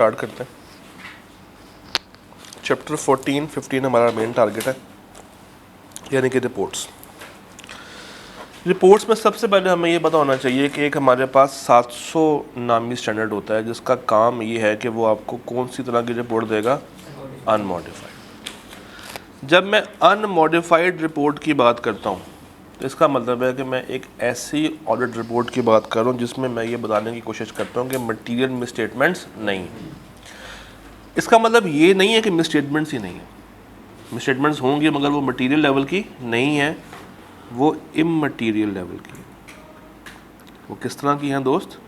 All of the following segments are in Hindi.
स्टार्ट करते हैं। चैप्टर 14-15 हमारा मेन टारगेट है, यानी कि रिपोर्ट्स। रिपोर्ट्स में सबसे पहले हमें ये पता होना चाहिए कि एक हमारे पास 700 नामी स्टैंडर्ड होता है जिसका काम ये है कि वो आपको कौन सी तरह की रिपोर्ट देगा, अनमॉडिफाइड। जब मैं अनमॉडिफाइड रिपोर्ट की बात करता हूँ तो इसका मतलब है कि मैं एक ऐसी ऑडिट रिपोर्ट की बात कर रहा हूँ जिसमें मैं ये बताने की कोशिश करता हूँ कि मटीरियल मिसस्टेटमेंट्स नहीं। इसका मतलब ये नहीं है कि मिसस्टेटमेंट्स ही नहीं है, मिसस्टेटमेंट्स होंगी मगर वो मटीरियल लेवल की नहीं है, वो इममटीरियल लेवल की है। वो किस तरह की हैं दोस्त?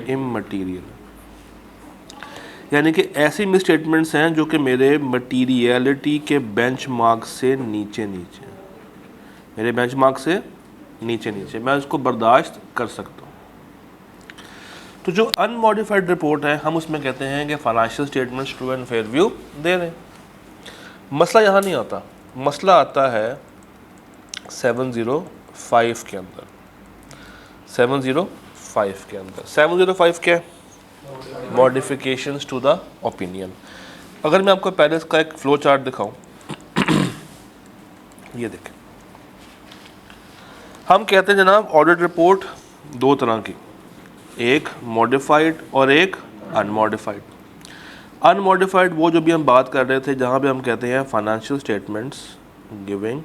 इममटीरियल, यानी कि ऐसी मिसस्टेटमेंट्स हैं जो कि मेरे मटीरियलिटी के बेंचमार्क से नीचे नीचे, मेरे बेंचमार्क से नीचे नीचे, मैं उसको बर्दाश्त कर सकता हूँ। तो जो अनमॉडिफाइड रिपोर्ट है हम उसमें कहते हैं कि financial statements true and fair view दे रहे हैं। मसला यहाँ नहीं आता, मसला आता है 705 के अंदर। 705 के अंदर 705 क्या है? Modifications to the opinion. अगर मैं आपको पहले इसका एक फ्लो चार्ट दिखाऊं, ये देखें। हम कहते हैं जनाब ऑडिट रिपोर्ट दो तरह की, एक मॉडिफाइड और एक अनमॉडिफाइड। अनमॉडिफाइड वो जो भी हम बात कर रहे थे जहाँ पे हम कहते हैं financial statements giving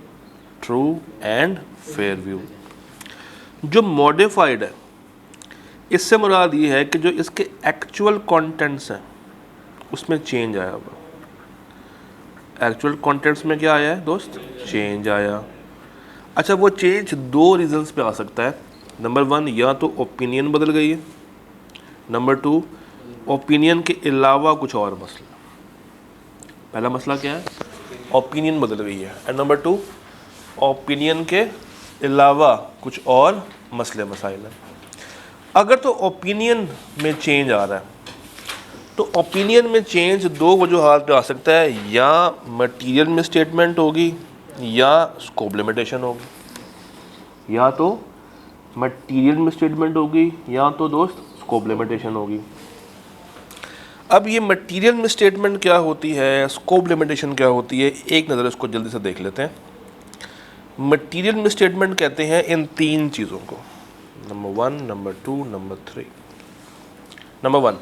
true and fair view. जो मॉडिफाइड है इससे मुराद ये है कि जो इसके एक्चुअल कंटेंट्स हैं उसमें चेंज आया हुआ। एक्चुअल कंटेंट्स में क्या आया है दोस्त? चेंज आया। अच्छा, वो चेंज दो रीजंस पे आ सकता है। नंबर 1, या तो ओपिनियन बदल गई है। नंबर 2, ओपिनियन के अलावा कुछ और मसला। पहला मसला क्या है? ओपिनियन बदल गई है। एंड नंबर 2, ओपिनियन के अलावा कुछ और मसले मसाइल हैं। अगर तो ओपिनियन में चेंज आ रहा है तो ओपिनियन में चेंज दो वजूहात पे आ सकता है, या मटीरियल में स्टेटमेंट होगी या स्कोप लिमिटेशन होगी। या तो मटीरियल में स्टेटमेंट होगी या तो दोस्त स्कोप लिमिटेशन होगी। अब ये मटीरियल में स्टेटमेंट क्या होती है, स्कोप लिमिटेशन क्या होती है, एक नज़र इसको जल्दी से देख लेते हैं। मटीरियल में स्टेटमेंट कहते हैं इन तीन चीज़ों को, नंबर 1, नंबर 2, नंबर 3। नंबर 1,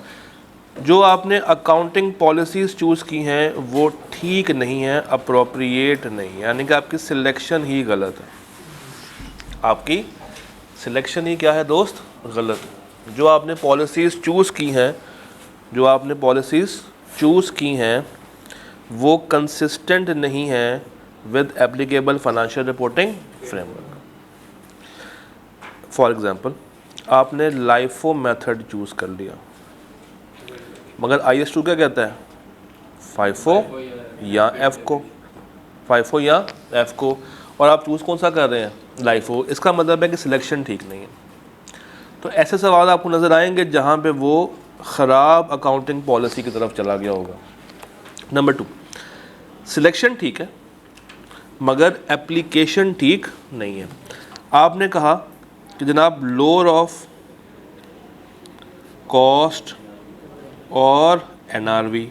जो आपने अकाउंटिंग पॉलिसीज़ चूज़ की हैं वो ठीक नहीं है, अप्रोप्रिएट नहीं, यानी कि आपकी सिलेक्शन ही गलत है। आपकी सिलेक्शन ही क्या है दोस्त? गलत है। जो आपने पॉलिसीज़ चूज़ की हैं, जो आपने पॉलिसीज़ चूज़ की हैं वो कंसिस्टेंट नहीं है with applicable financial reporting framework. For example, आपने लाइफो मेथड चूज़ कर लिया मगर IS2 क्या कहता है? फाइफो या एफको, फाइफो या एफको, और आप चूज़ कौन सा कर रहे हैं? लाइफो। इसका मतलब है कि सिलेक्शन ठीक नहीं है। तो ऐसे सवाल आपको नज़र आएंगे जहाँ पे वो ख़राब अकाउंटिंग पॉलिसी की तरफ चला गया होगा। नंबर 2, सिलेक्शन ठीक है मगर एप्लीकेशन ठीक नहीं है। आपने कहा कि जनाब लोअर ऑफ कॉस्ट और NRV,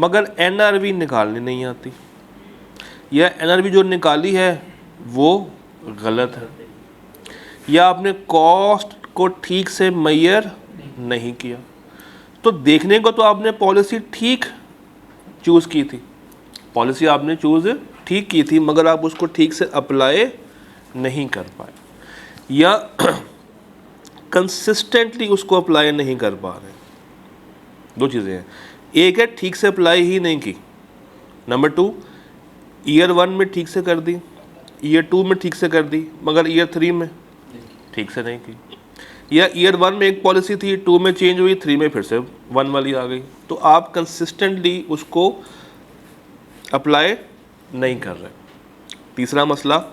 मगर NRV निकालनी नहीं आती, या NRV जो निकाली है वो गलत है, या आपने कॉस्ट को ठीक से मेजर नहीं किया। तो देखने को तो आपने पॉलिसी ठीक चूज़ की थी, पॉलिसी आपने चूज़ ठीक की थी मगर आप उसको ठीक से अप्लाई नहीं कर पाए, या कंसिस्टेंटली उसको अप्लाई नहीं कर पा रहे। दो चीज़ें हैं, एक है ठीक से अप्लाई ही नहीं की, नंबर 2 ईयर 1 में ठीक से कर दी, ईयर 2 में ठीक से कर दी मगर ईयर 3 में ठीक से नहीं की, या ईयर 1 में एक पॉलिसी थी, 2 में चेंज हुई, 3 में फिर से 1 वाली आ गई। तो आप कंसिस्टेंटली उसको अप्लाई नहीं कर रहे। तीसरा मसला,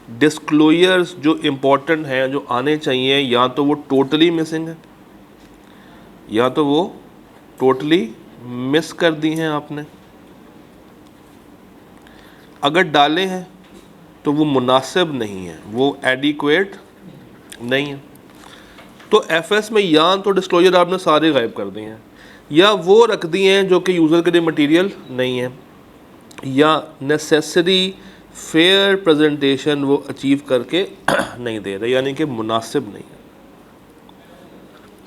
डिस्क्लोजर्स जो इम्पोर्टेंट हैं, जो आने चाहिए, या तो वो टोटली मिसिंग है या तो वो टोटली मिस कर दी हैं आपने। अगर डाले हैं तो वो मुनासिब नहीं है, वो एडिक्वेट नहीं है। तो FS में या तो डिस्क्लोजर आपने सारे गायब कर दिए हैं, या वो रख दिए हैं जो कि यूज़र के लिए मटेरियल नहीं है, या नेसेसरी फेयर प्रेजेंटेशन वो अचीव करके नहीं दे रहे, यानी कि मुनासिब नहीं है।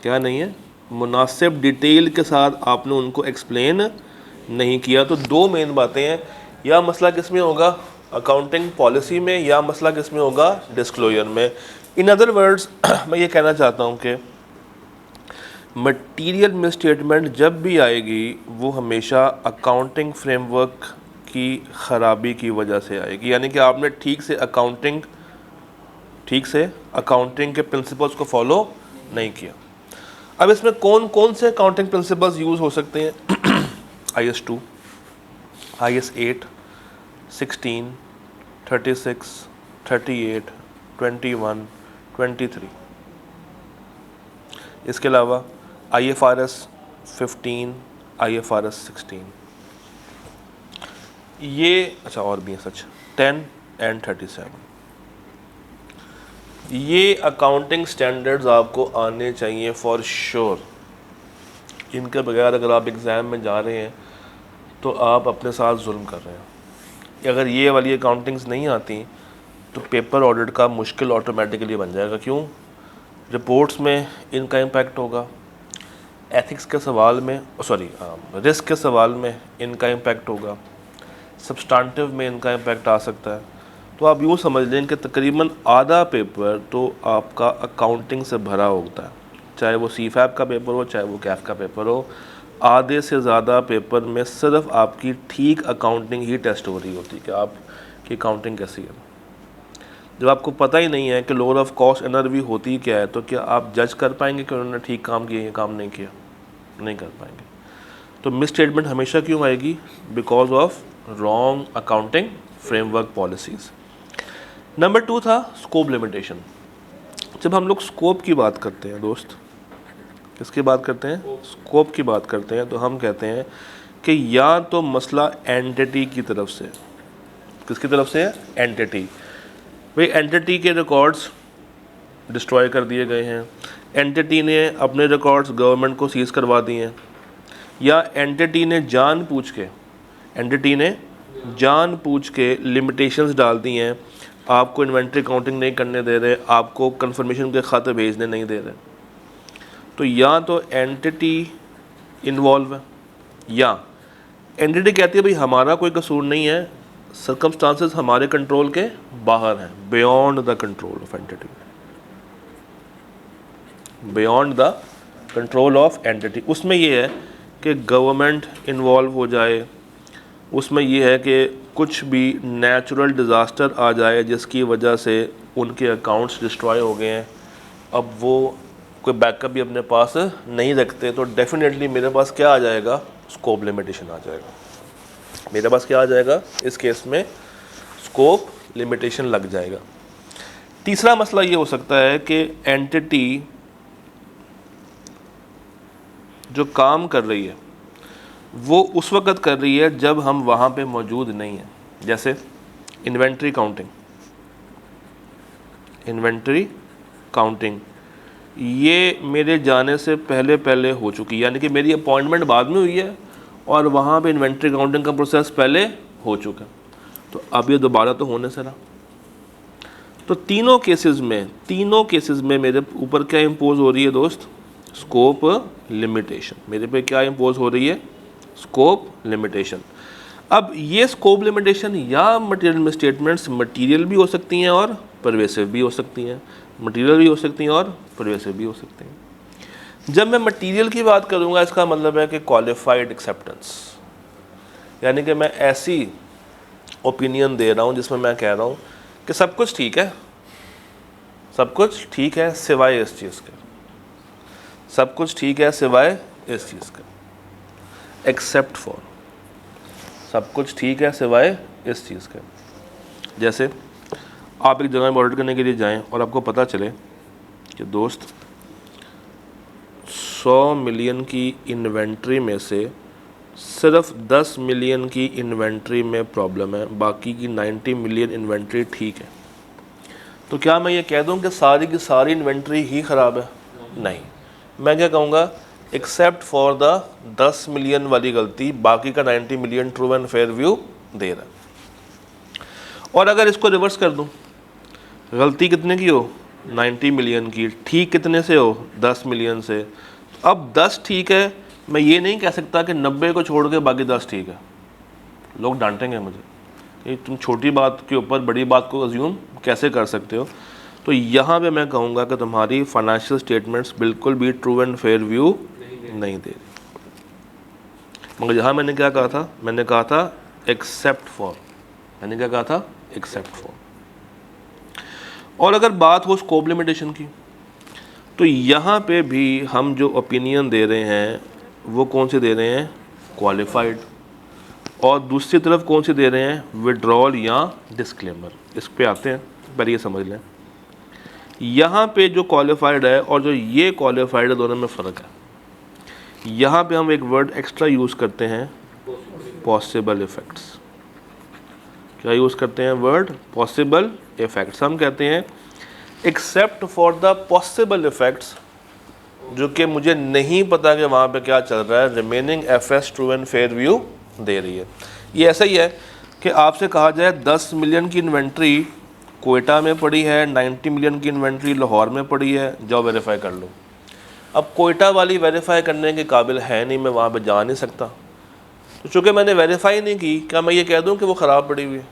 क्या नहीं है? मुनासिब डिटेल के साथ आपने उनको एक्सप्लेन नहीं किया। तो दो मेन बातें हैं, या मसला किस में होगा, अकाउंटिंग पॉलिसी में, या मसला किस में होगा, डिस्क्लोजर में। इन अदर वर्ड्स मैं ये कहना चाहता हूँ कि मटीरियल मिसस्टेटमेंट जब भी आएगी वो हमेशा अकाउंटिंग फ्रेमवर्क की ख़राबी की वजह से आएगी, यानी कि आपने ठीक से अकाउंटिंग के प्रिंसिपल्स को फॉलो नहीं किया। अब इसमें कौन कौन से अकाउंटिंग प्रिंसिपल्स यूज़ हो सकते हैं? IS 2, IS 8, 16, 36, 38, 21, 23। इसके अलावा IFRS 15, IFRS 16, ये अच्छा और भी है सच 10 and 37। ये अकाउंटिंग स्टैंडर्ड्स आपको आने चाहिए फॉर श्योर। इनके बगैर अगर आप एग्ज़ाम में जा रहे हैं तो आप अपने साथ जुल्म कर रहे हैं। अगर ये वाली अकाउंटिंग्स नहीं आती तो पेपर ऑडिट का मुश्किल ऑटोमेटिकली बन जाएगा। क्यों? रिपोर्ट्स में इनका इम्पैक्ट होगा, एथिक्स के सवाल में रिस्क के सवाल में इनका इम्पैक्ट होगा, सब्सटेंटिव में इनका इम्पैक्ट आ सकता है। तो आप यूँ समझ लें कि तकरीबन आधा पेपर तो आपका अकाउंटिंग से भरा होता है, चाहे वो CFAP का पेपर हो, चाहे वो CAF का पेपर हो। आधे से ज़्यादा पेपर में सिर्फ आपकी ठीक अकाउंटिंग ही टेस्ट हो रही होती है कि आपकी अकाउंटिंग कैसी है। जब आपको पता ही नहीं है कि लोअर ऑफ कॉस्ट एनआरवी होती क्या है, तो क्या आप जज कर पाएंगे कि उन्होंने ठीक काम किया या काम नहीं किया? नहीं कर पाएंगे। तो मिस स्टेटमेंट हमेशा क्यों आएगी? Because of wrong accounting framework policies. Number 2 था स्कोप लिमिटेशन। जब हम लोग स्कोप की बात करते हैं दोस्त, किसकी बात करते हैं? स्कोप की बात करते हैं, तो हम कहते हैं कि या तो मसला एंटिटी की तरफ से, किसकी तरफ से है? एंटिटी। भाई एंटिटी के रिकॉर्ड्स डिस्ट्रॉय कर दिए गए हैं, एंटिटी ने अपने रिकॉर्ड्स गवर्नमेंट को सीज करवा दिए हैं, या एंटिटी ने जानबूझ के लिमिटेशंस डाल दी हैं, आपको इन्वेंट्री काउंटिंग नहीं करने दे रहे, आपको कंफर्मेशन के खाते भेजने नहीं दे रहे। तो या तो एंटिटी इन्वॉल्व है, या एंटिटी कहती है भाई हमारा कोई कसूर नहीं है, सर्कमस्टांसेस हमारे कंट्रोल के बाहर हैं, beyond the control of entity, beyond the control of entity. उसमें ये है कि गवर्नमेंट इन्वॉल्व हो जाए, उसमें ये है कि कुछ भी नेचुरल डिज़ास्टर आ जाए जिसकी वजह से उनके अकाउंट्स डिस्ट्रॉय हो गए हैं, अब वो कोई बैकअप भी अपने पास नहीं रखते, तो डेफिनेटली मेरे पास क्या आ जाएगा? स्कोप लिमिटेशन आ जाएगा। मेरे पास क्या आ जाएगा? इस केस में स्कोप लिमिटेशन लग जाएगा। तीसरा मसला ये हो सकता है कि एंटिटी जो काम कर रही है वो उस वक़्त कर रही है जब हम वहाँ पे मौजूद नहीं हैं। जैसे इन्वेंट्री काउंटिंग ये मेरे जाने से पहले हो चुकी है, यानी कि मेरी अपॉइंटमेंट बाद में हुई है और वहाँ पे इन्वेंट्री काउंटिंग का प्रोसेस पहले हो चुका है, तो अब ये दोबारा तो होने से रहा। तो तीनों केसेस में मेरे ऊपर क्या इम्पोज हो रही है दोस्त? Scope limitation. मेरे पे क्या इम्पोज हो रही है? Scope limitation. अब ये स्कोप लिमिटेशन या मटेरियल मिसस्टेटमेंट्स मटेरियल भी हो सकती हैं और परवेसिव भी हो सकती हैं, जब मैं मटेरियल की बात करूंगा इसका मतलब है कि क्वालिफाइड एक्सेप्टेंस, यानी कि मैं ऐसी ओपिनियन दे रहा हूं जिसमें मैं कह रहा हूं कि सब कुछ ठीक है सिवाय इस चीज़ के, सब कुछ ठीक है सिवाय इस चीज़ के, एक्सेप्ट फॉर, सब कुछ ठीक है सिवाय इस चीज़ के। जैसे आप एक जगह में ऑडिट करने के लिए जाएं और आपको पता चले कि दोस्त 100 मिलियन की इन्वेंट्री में से सिर्फ 10 मिलियन की इन्वेंट्री में प्रॉब्लम है, बाकी की 90 मिलियन इन्वेंट्री ठीक है। तो क्या मैं ये कह दूं कि सारी की सारी इन्वेंट्री ही ख़राब है? नहीं, मैं क्या कहूँगा एक्सेप्ट फॉर द 10 मिलियन वाली गलती, बाकी का 90 million true and fair view दे रहा है। और अगर इसको रिवर्स कर दूं, गलती कितने की हो 90 मिलियन की, ठीक कितने से हो 10 मिलियन से। अब 10 ठीक है, मैं ये नहीं कह सकता कि 90 को छोड़ के बाकी 10 ठीक है। लोग डांटेंगे मुझे कि तुम छोटी बात के ऊपर बड़ी बात को अज्यूम कैसे कर सकते हो। तो यहाँ पे मैं कहूँगा कि तुम्हारी फाइनेंशियल स्टेटमेंट्स बिल्कुल भी ट्रू एंड फेयर व्यू नहीं दे रही। मगर यहाँ मैंने क्या कहा था, मैंने कहा था एक्सेप्ट फॉर, मैंने क्या कहा था एक्सेप्ट फॉर। और अगर बात हो स्कोप लिमिटेशन की, तो यहाँ पे भी हम जो ओपिनियन दे रहे हैं वो कौन से दे रहे हैं, क्वालिफाइड, और दूसरी तरफ कौन से दे रहे हैं, विड्रॉल या डिस्क्लेमर। इस पे आते हैं, पर ये समझ लें यहाँ पे जो क्वालिफाइड है और जो ये क्वालिफाइड है दोनों में फ़र्क है। यहाँ पे हम एक वर्ड एक्स्ट्रा यूज़ करते हैं, पॉसिबल इफ़ेक्ट्स। क्या यूज़ करते हैं वर्ड, पॉसिबल इफ़ेक्ट्स। हम कहते हैं accept for the possible effects, जो कि मुझे नहीं पता कि वहाँ पे क्या चल रहा है, remaining FS true and fair view दे रही है। ये ऐसा ही है कि आपसे कहा जाए 10 मिलियन की इन्वेंट्री कोयटा में पड़ी है, 90 मिलियन की इन्वेंट्री लाहौर में पड़ी है, जाओ वेरीफाई कर लो। अब कोयटा वाली वेरीफाई करने के काबिल है नहीं, मैं वहाँ पे जा नहीं सकता। तो चूँकि मैंने वेरीफाई नहीं की, क्या मैं ये कह दूँ कि वो ख़राब पड़ी हुई है,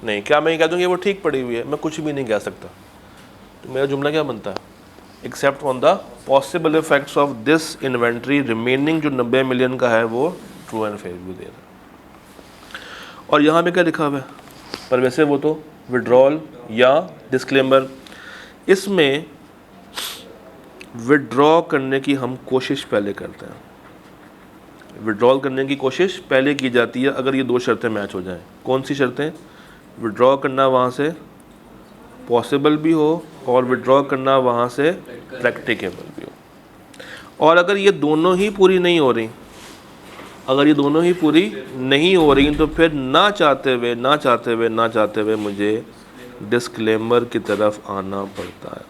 नहीं। क्या मैं ये कह दूँ कि वो ठीक पड़ी हुई है, मैं कुछ भी नहीं कह सकता। तो मेरा जुमला क्या बनता है, except on the possible effects of this inventory, remaining जो 90 मिलियन का है वो ट्रू एंड फेयर व्यू दे रहा है। और यहाँ पे क्या लिखा हुआ है, पर वैसे वो तो विड्रॉल या डिस्क्लेमर। इसमें विड्रॉ करने की हम कोशिश पहले करते हैं, विड्रॉल करने की कोशिश पहले की जाती है अगर ये दो शर्तें मैच हो जाएं। कौन सी शर्तें, विड्रॉ करना वहाँ से पॉसिबल भी हो और विड्रॉ करना वहाँ से प्रैक्टिकेबल भी हो। और अगर ये दोनों ही पूरी नहीं हो रही, अगर ये दोनों ही पूरी नहीं हो रही, तो फिर ना चाहते हुए मुझे डिस्क्लेमर की तरफ आना पड़ता है।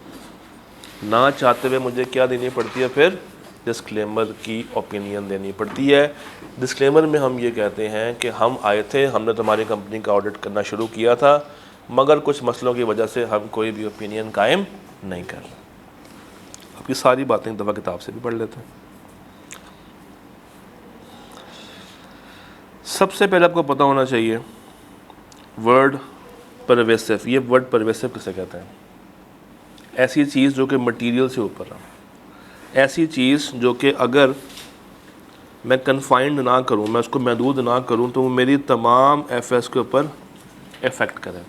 ना चाहते हुए मुझे क्या देनी पड़ती है, फिर डिस्क्लेमर की ओपिनियन देनी पड़ती है। डिस्क्लेमर में हम ये कहते हैं कि हम आए थे, हमने तुम्हारी कंपनी का ऑडिट करना शुरू किया था, मगर कुछ मसलों की वजह से हम कोई भी ओपिनियन कायम नहीं कर रहे। अब ये सारी बातें एक दफ़ा किताब से भी पढ़ लेते हैं। सबसे पहले आपको पता होना चाहिए वर्ड परवेसिव। ये वर्ड परवेसिव किसे कहते हैं, ऐसी चीज़ जो कि मटेरियल से ऊपर है, ऐसी चीज़ जो कि अगर मैं कन्फाइंड ना करूं, मैं उसको महदूद ना करूं, तो वो मेरी तमाम एफएस के ऊपर इफ़ेक्ट करे।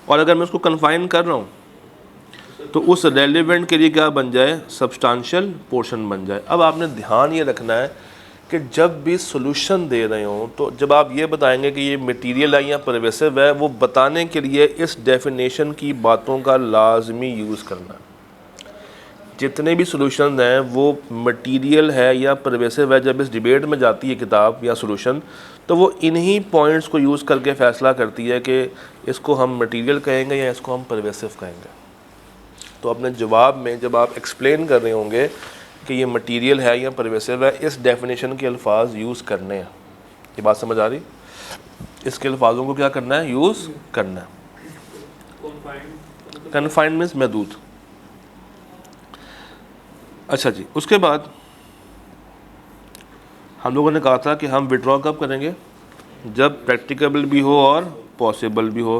और अगर मैं उसको कन्फाइन कर रहा हूं तो उस रेलिवेंट के लिए क्या बन जाए, सब्सटेंशियल पोर्शन बन जाए। अब आपने ध्यान ये रखना है कि जब भी सॉल्यूशन दे रहे हो, तो जब आप ये बताएंगे कि ये मटेरियल है या परवेसिव है, वो बताने के लिए इस डेफिनेशन की बातों का लाजमी यूज़ करना है। जितने भी सॉल्यूशन हैं वो मटेरियल है या परवेसिव है, जब इस डिबेट में जाती है किताब या सॉल्यूशन, तो वो इन्हीं पॉइंट्स को यूज़ करके फ़ैसला करती है कि इसको हम मटेरियल कहेंगे या इसको हम परवेसिव कहेंगे। तो अपने जवाब में जब आप एक्सप्लेन कर रहे होंगे कि ये मटेरियल है या परवेसिव है, इस डेफिनेशन के अल्फाज यूज़ करने हैं। ये बात समझ आ रही, इसके अल्फाजों को क्या करना है, यूज़ करना है। कन्फाइंड मीन्स महदूद। अच्छा जी, उसके बाद हम लोगों ने कहा था कि हम विड्रॉ कब करेंगे, जब प्रैक्टिकेबल भी हो और पॉसिबल भी हो।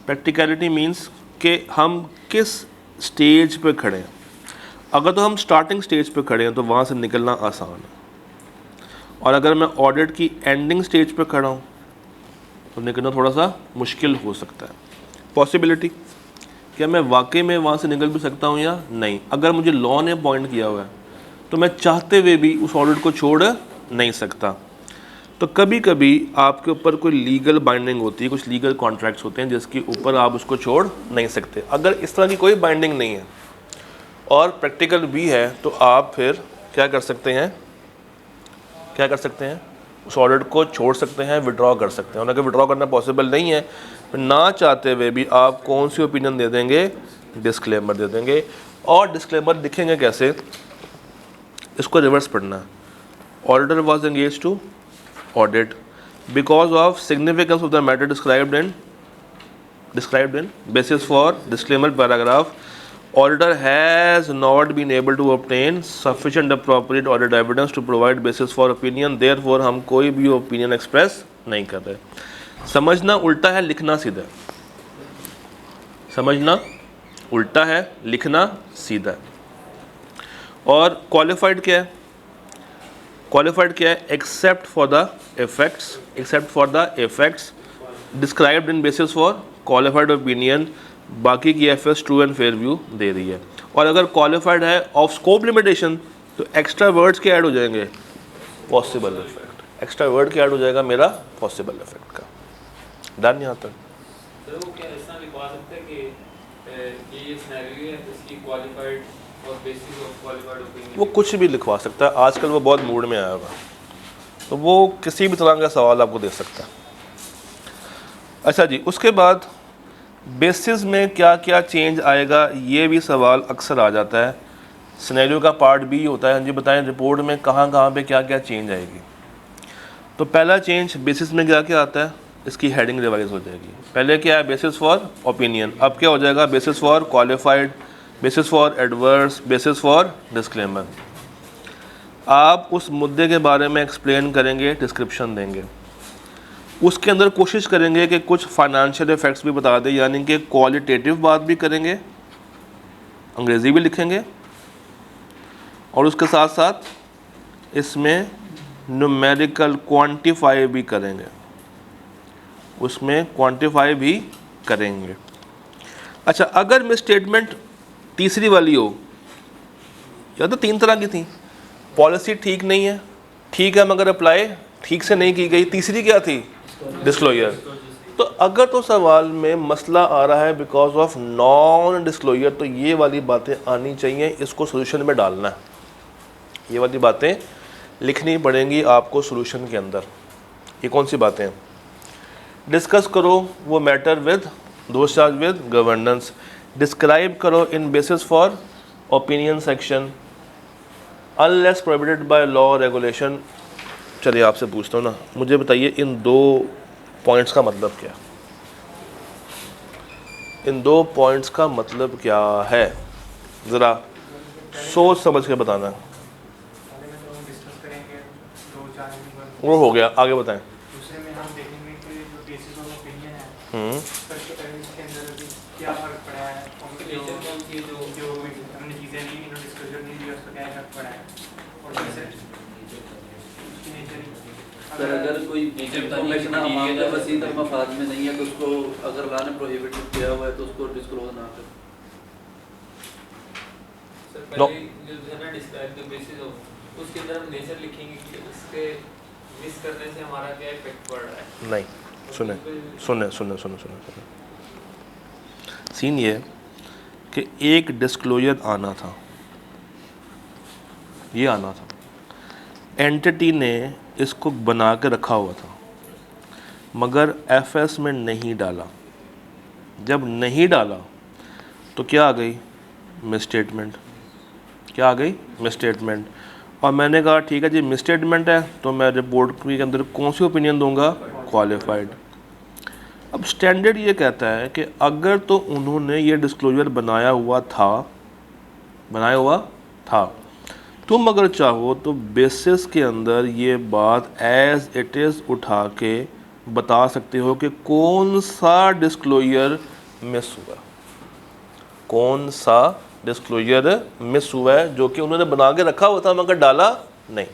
प्रैक्टिकलिटी मीन्स कि हम किस स्टेज पे खड़े हैं। अगर तो हम स्टार्टिंग स्टेज पे खड़े हैं तो वहाँ से निकलना आसान है, और अगर मैं ऑडिट की एंडिंग स्टेज पे खड़ा हूँ तो निकलना थोड़ा सा मुश्किल हो सकता है। पॉसिबिलिटी, क्या मैं वाकई में वहाँ से निकल भी सकता हूँ या नहीं। अगर मुझे लॉ ने अपॉइंट किया हुआ है तो मैं चाहते हुए भी उस ऑडिट को छोड़ नहीं सकता। तो कभी कभी आपके ऊपर कोई लीगल बाइंडिंग होती है, कुछ लीगल कॉन्ट्रैक्ट्स होते हैं जिसके ऊपर आप उसको छोड़ नहीं सकते। अगर इस तरह की कोई बाइंडिंग नहीं है और प्रैक्टिकल भी है, तो आप फिर क्या कर सकते हैं, उस ऑडिट को छोड़ सकते हैं, विड्रॉ कर सकते हैं। और अगर विड्रॉ करना पॉसिबल नहीं है, फिर ना चाहते हुए भी आप कौन सी ओपिनियन दे देंगे, डिस्क्लेमर दे देंगे। और डिस्क्लेमर दिखेंगे कैसे, इसको रिवर्स पढ़ना है। Auditor was engage to audit because of significance of the matter described in basis for disclaimer paragraph. Auditor has not been able to obtain sufficient appropriate audit evidence to provide basis for opinion. Therefore हम कोई भी opinion express नहीं कर रहे। समझना उल्टा है, लिखना सीधा है। समझना उल्टा है, लिखना सीधा है। और क्वालिफाइड क्या है? क्वालिफाइड क्या है? Except for the effects described in basis for qualified opinion. बाकी की FS true and fair view दे रही है। और अगर क्वालिफाइड है ऑफ स्कोप लिमिटेशन तो एक्स्ट्रा वर्ड्स के ऐड हो जाएंगे, पॉसिबल इफेक्ट। एक्स्ट्रा वर्ड क्या ऐड हो जाएगा मेरा? पॉसिबल इफेक्ट का। डन यहाँ तक? सर वो क्या ऐसा लिखवा सकते हैं कि ये सिनेरियो है इसकी क्वालिफाइड और बेसिस ऑफ क्वालिफाइड ओपिनियन? वो कुछ भी लिखवा सकता है, आजकल वो बहुत मूड में आया होगा, तो वो किसी भी तरह का सवाल आपको दे सकता है। अच्छा जी, उसके बाद बेसिस में क्या क्या चेंज आएगा, ये भी सवाल अक्सर आ जाता है। सिनेरियो का पार्ट बी होता है, जी बताएं रिपोर्ट में कहाँ कहाँ पे क्या क्या चेंज आएगी। तो पहला चेंज बेसिस में क्या क्या आता है, इसकी हेडिंग रिवाइज हो जाएगी। पहले क्या है? Basis for opinion. अब क्या हो जाएगा? Basis for qualified, basis for adverse, basis for disclaimer. आप उस मुद्दे के बारे में एक्सप्लेन करेंगे, डिस्क्रिप्शन देंगे, उसके अंदर कोशिश करेंगे कि कुछ फाइनेंशियल इफेक्ट्स भी बता दें, यानी कि क्वालिटेटिव बात भी करेंगे, अंग्रेज़ी भी लिखेंगे, और उसके साथ साथ इसमें न्यूमेरिकल क्वांटिफाई भी करेंगे, उसमें क्वांटिफाई भी करेंगे। अच्छा, अगर मिसस्टेटमेंट तीसरी वाली हो, या तो तीन तरह की थी, पॉलिसी ठीक नहीं है, ठीक है मगर अप्लाई ठीक से नहीं की गई, तीसरी क्या थी? डिस्क्लोजर। तो अगर तो सवाल में मसला आ रहा है बिकॉज ऑफ नॉन डिस्क्लोजर, तो ये वाली बातें आनी चाहिए, इसको सोल्यूशन में डालना है। ये वाली बातें लिखनी पड़ेंगी आपको सोल्यूशन के अंदर। ये कौन सी बातें हैं? डिस्कस करो वो मैटर विद दोस्त विद गवर्नेंस, डिस्क्राइब करो in basis for opinion section, unless prohibited by law regulation. चलिए आपसे पूछता हूँ ना, मुझे बताइए इन दो पॉइंट्स का मतलब क्या है? इन दो पॉइंट्स का मतलब क्या है? ज़रा सोच समझ के बताना है। वो हो गया, आगे बताएं। दूसरे में हम देखेंगे कि जो बेसिस ऑफ ओपिनियन है इसके अंदर क्या फर्क पड़ा है, जो हमने चीज़ें ली, डिस्क्लोजर नहीं दिया, उसका क्या इफेक्ट पड़ा है। और सर अगर कोई इंफॉर्मेशन हमारे वसी तक मफाद में नहीं है तो उसको अगर लाने प्रोहिबिट किया हुआ है तो उसको डिस्क्लोज ना करें। सर पहले जो है ना डिस्क्राइब द बेसिस ऑफ, उसके अंदर हम नेचर लिखेंगे कि उसके मिस करने से हमारा क्या इफेक्ट पड़ रहा है। नहीं, सुने सुने सुने सुने सुने सुने सीन ये कि एक डिस्क्लोजर आना था, ये आना था, एंटिटी ने इसको बना के रखा हुआ था मगर एफएस में नहीं डाला। जब नहीं डाला तो क्या आ गई? मिसस्टेटमेंट। क्या आ गई? मिसस्टेटमेंट। और मैंने कहा ठीक है जी मिसस्टेटमेंट है तो मैं रिपोर्ट के अंदर कौन सी ओपिनियन दूंगा? क्वालिफाइड। अब स्टैंडर्ड ये कहता है कि अगर तो उन्होंने ये डिस्क्लोजर बनाया हुआ था, तुम अगर चाहो तो बेसिस के अंदर ये बात एज इट इज़ उठा के बता सकते हो कि कौन सा डिस्क्लोजर मिस हुआ, कौन सा डिस्क्लोजर मिस हुआ है जो कि उन्होंने बना के रखा हुआ था मगर डाला नहीं।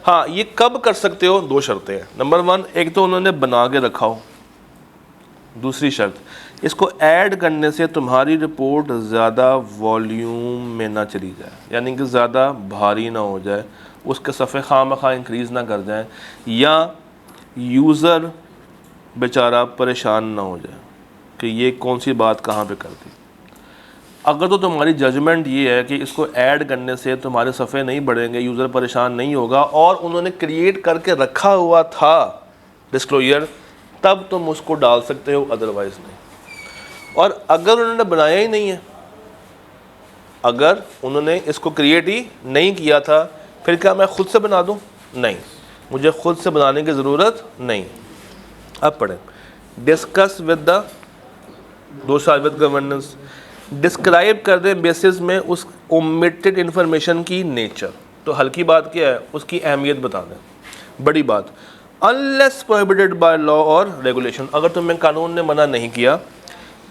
हाँ, ये कब कर सकते हो? दो शर्तें हैं। नंबर वन, एक तो उन्होंने बना के रखा हो, दूसरी शर्त इसको ऐड करने से तुम्हारी रिपोर्ट ज़्यादा वॉल्यूम में ना चली जाए, यानी कि ज़्यादा भारी ना हो जाए, उसके सफ़े खामखा इंक्रीज़ ना कर जाए, या यूज़र बेचारा परेशान ना हो जाए कि ये कौन सी बात कहाँ पे कर दी। अगर तो तुम्हारी जजमेंट ये है कि इसको ऐड करने से तुम्हारे सफ़े नहीं बढ़ेंगे, यूज़र परेशान नहीं होगा और उन्होंने क्रिएट करके रखा हुआ था डिस्क्लोजर, तब तुम उसको डाल सकते हो, अदरवाइज़ नहीं। और अगर उन्होंने बनाया ही नहीं है अगर उन्होंने इसको क्रिएट ही नहीं किया था फिर क्या मैं खुद से बना दूं? नहीं, मुझे खुद से बनाने की ज़रूरत नहीं। अब पढ़ें, डिस्कस विद द दोस्त विद गवर्नेंस, डिस्क्राइब कर दें बेसिस में उस ओमिटेड इन्फॉर्मेशन की नेचर। तो हल्की बात क्या है, उसकी अहमियत बता दें। बड़ी बात, अनलेस प्रोहिबिटेड बाय लॉ और रेगुलेशन, अगर तुम्हें कानून ने मना नहीं किया,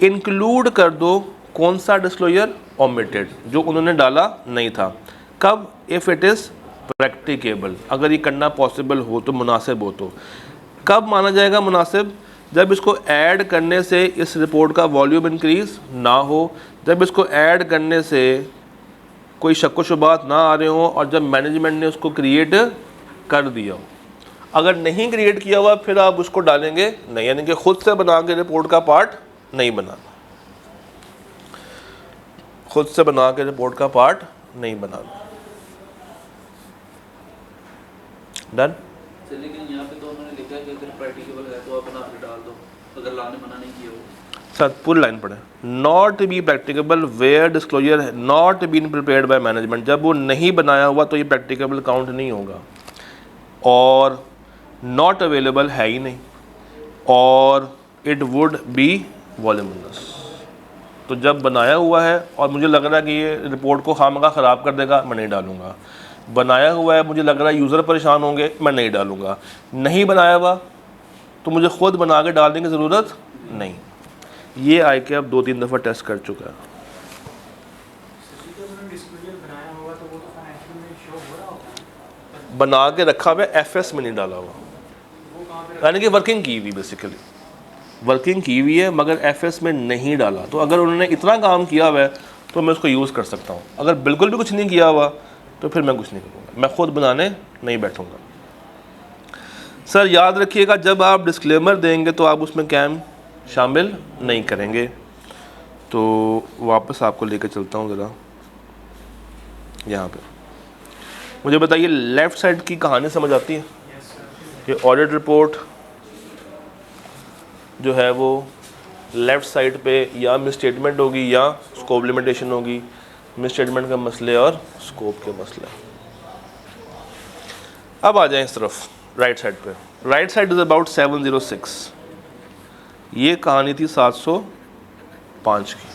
इंक्लूड कर दो कौन सा डिस्क्लोजर, ओमिटेड, जो उन्होंने डाला नहीं था। कब? इफ़ इट इज़ प्रैक्टिकेबल, अगर ये करना पॉसिबल हो तो, मुनासिब हो तो। कब माना जाएगा मुनासिब? जब इसको ऐड करने से इस रिपोर्ट का वॉल्यूम इंक्रीज़ ना हो, जब इसको ऐड करने से कोई शक व शुबात ना आ रहे हो, और जब मैनेजमेंट ने उसको क्रिएट कर दिया हो। अगर नहीं क्रिएट किया हुआ फिर आप उसको डालेंगे नहीं, यानी कि खुद से बना के रिपोर्ट का पार्ट नहीं बनाना, खुद से बना के रिपोर्ट का पार्ट नहीं बनाना। डन? लेकिन यहाँ पे तो उन्होंने लिखा है कि अगर प्रैक्टिकेबल है तो आप बना के डाल दो, अगर लाने मना नहीं किया हो। सर पूरी लाइन पढ़े, not be practicable where disclosure not been prepared by management, जब वो नहीं बनाया हुआ तो ये प्रैक्टिकेबल काउंट नहीं होगा। और नॉट अवेलेबल है ही नहीं, और इट वुड बी वॉल्यूमिनस। तो जब बनाया हुआ है और मुझे लग रहा है कि ये रिपोर्ट को खामखा ख़राब कर देगा, मैं नहीं डालूँगा। बनाया हुआ है, मुझे लग रहा है यूज़र परेशान होंगे, मैं नहीं डालूँगा। नहीं बनाया हुआ तो मुझे ख़ुद बना के डालने की ज़रूरत नहीं। ये आई के अब 2-3 दफ़ा टेस्ट कर चुका है। बना के रखा हुआ एफएस में नहीं डाला हुआ, यानी कि वर्किंग की हुई, बेसिकली वर्किंग की हुई है मगर एफएस में नहीं डाला। तो अगर उन्होंने इतना काम किया हुआ है तो मैं उसको यूज़ कर सकता हूँ। अगर बिल्कुल भी कुछ नहीं किया हुआ तो फिर मैं कुछ नहीं करूँगा, मैं ख़ुद बनाने नहीं बैठूँगा। सर याद रखिएगा, जब आप डिस्क्लेमर देंगे तो आप उसमें कैम शामिल नहीं करेंगे। तो वापस आपको लेकर चलता हूँ ज़रा यहाँ पे। मुझे बताइए लेफ़्ट साइड की कहानी समझ आती है कि ऑडिट रिपोर्ट जो है वो लेफ़्ट साइड पे या मिसस्टेटमेंट होगी या स्कोप लिमिटेशन होगी। मिसस्टेटमेंट के मसले और स्कोप के मसले। अब आ जाएं इस तरफ राइट साइड पे। Right side is about 706। ये कहानी थी 705 की।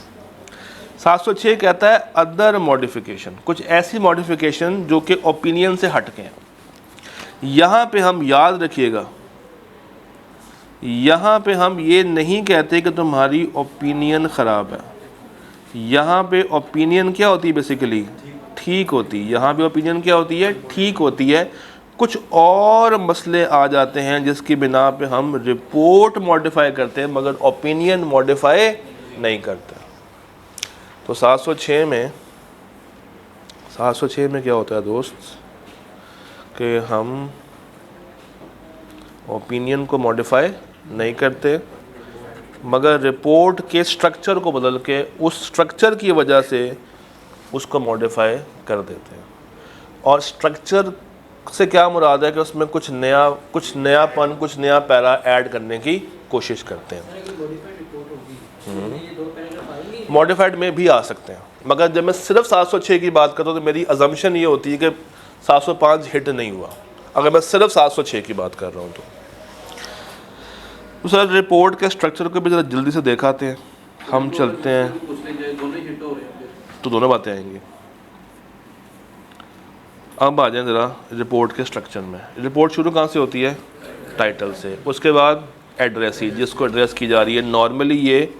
706 कहता है अदर मॉडिफिकेशन, कुछ ऐसी मॉडिफिकेशन जो कि ओपिनियन से हट के हैं। यहाँ पे हम याद रखिएगा, यहाँ पे हम ये नहीं कहते कि तुम्हारी ओपिनियन ख़राब है। यहाँ पे ओपिनियन क्या होती है? बेसिकली ठीक होती है। यहाँ पे ओपिनियन क्या होती है? ठीक होती है। कुछ और मसले आ जाते हैं जिसकी बिना पे हम रिपोर्ट मॉडिफाई करते हैं मगर ओपिनियन मॉडिफाई नहीं करते। तो 706 में क्या होता है दोस्त कि हम ओपिनियन को मॉडिफाई नहीं करते मगर रिपोर्ट के स्ट्रक्चर को बदल के उस स्ट्रक्चर की वजह से उसको मॉडिफाई कर देते हैं। और स्ट्रक्चर से क्या मुराद है कि उसमें कुछ नयापन, कुछ नया पैरा ऐड करने की कोशिश करते हैं। मॉडिफाइड में भी आ सकते हैं मगर जब मैं सिर्फ 706 की बात करता हूँ तो मेरी अजम्पशन ये होती है कि 705 हिट नहीं हुआ, अगर मैं सिर्फ 706 की बात कर रहा हूँ तो सर रिपोर्ट के स्ट्रक्चर को भी ज़रा जल्दी से देखाते हैं। हम चलते हैं तो दोनों बातें आएंगी। अब आ जाएं ज़रा रिपोर्ट के स्ट्रक्चर में। रिपोर्ट शुरू कहाँ से होती है? टाइटल से। उसके बाद एड्रेस ही, जिसको एड्रेस की जा रही है। नॉर्मली ये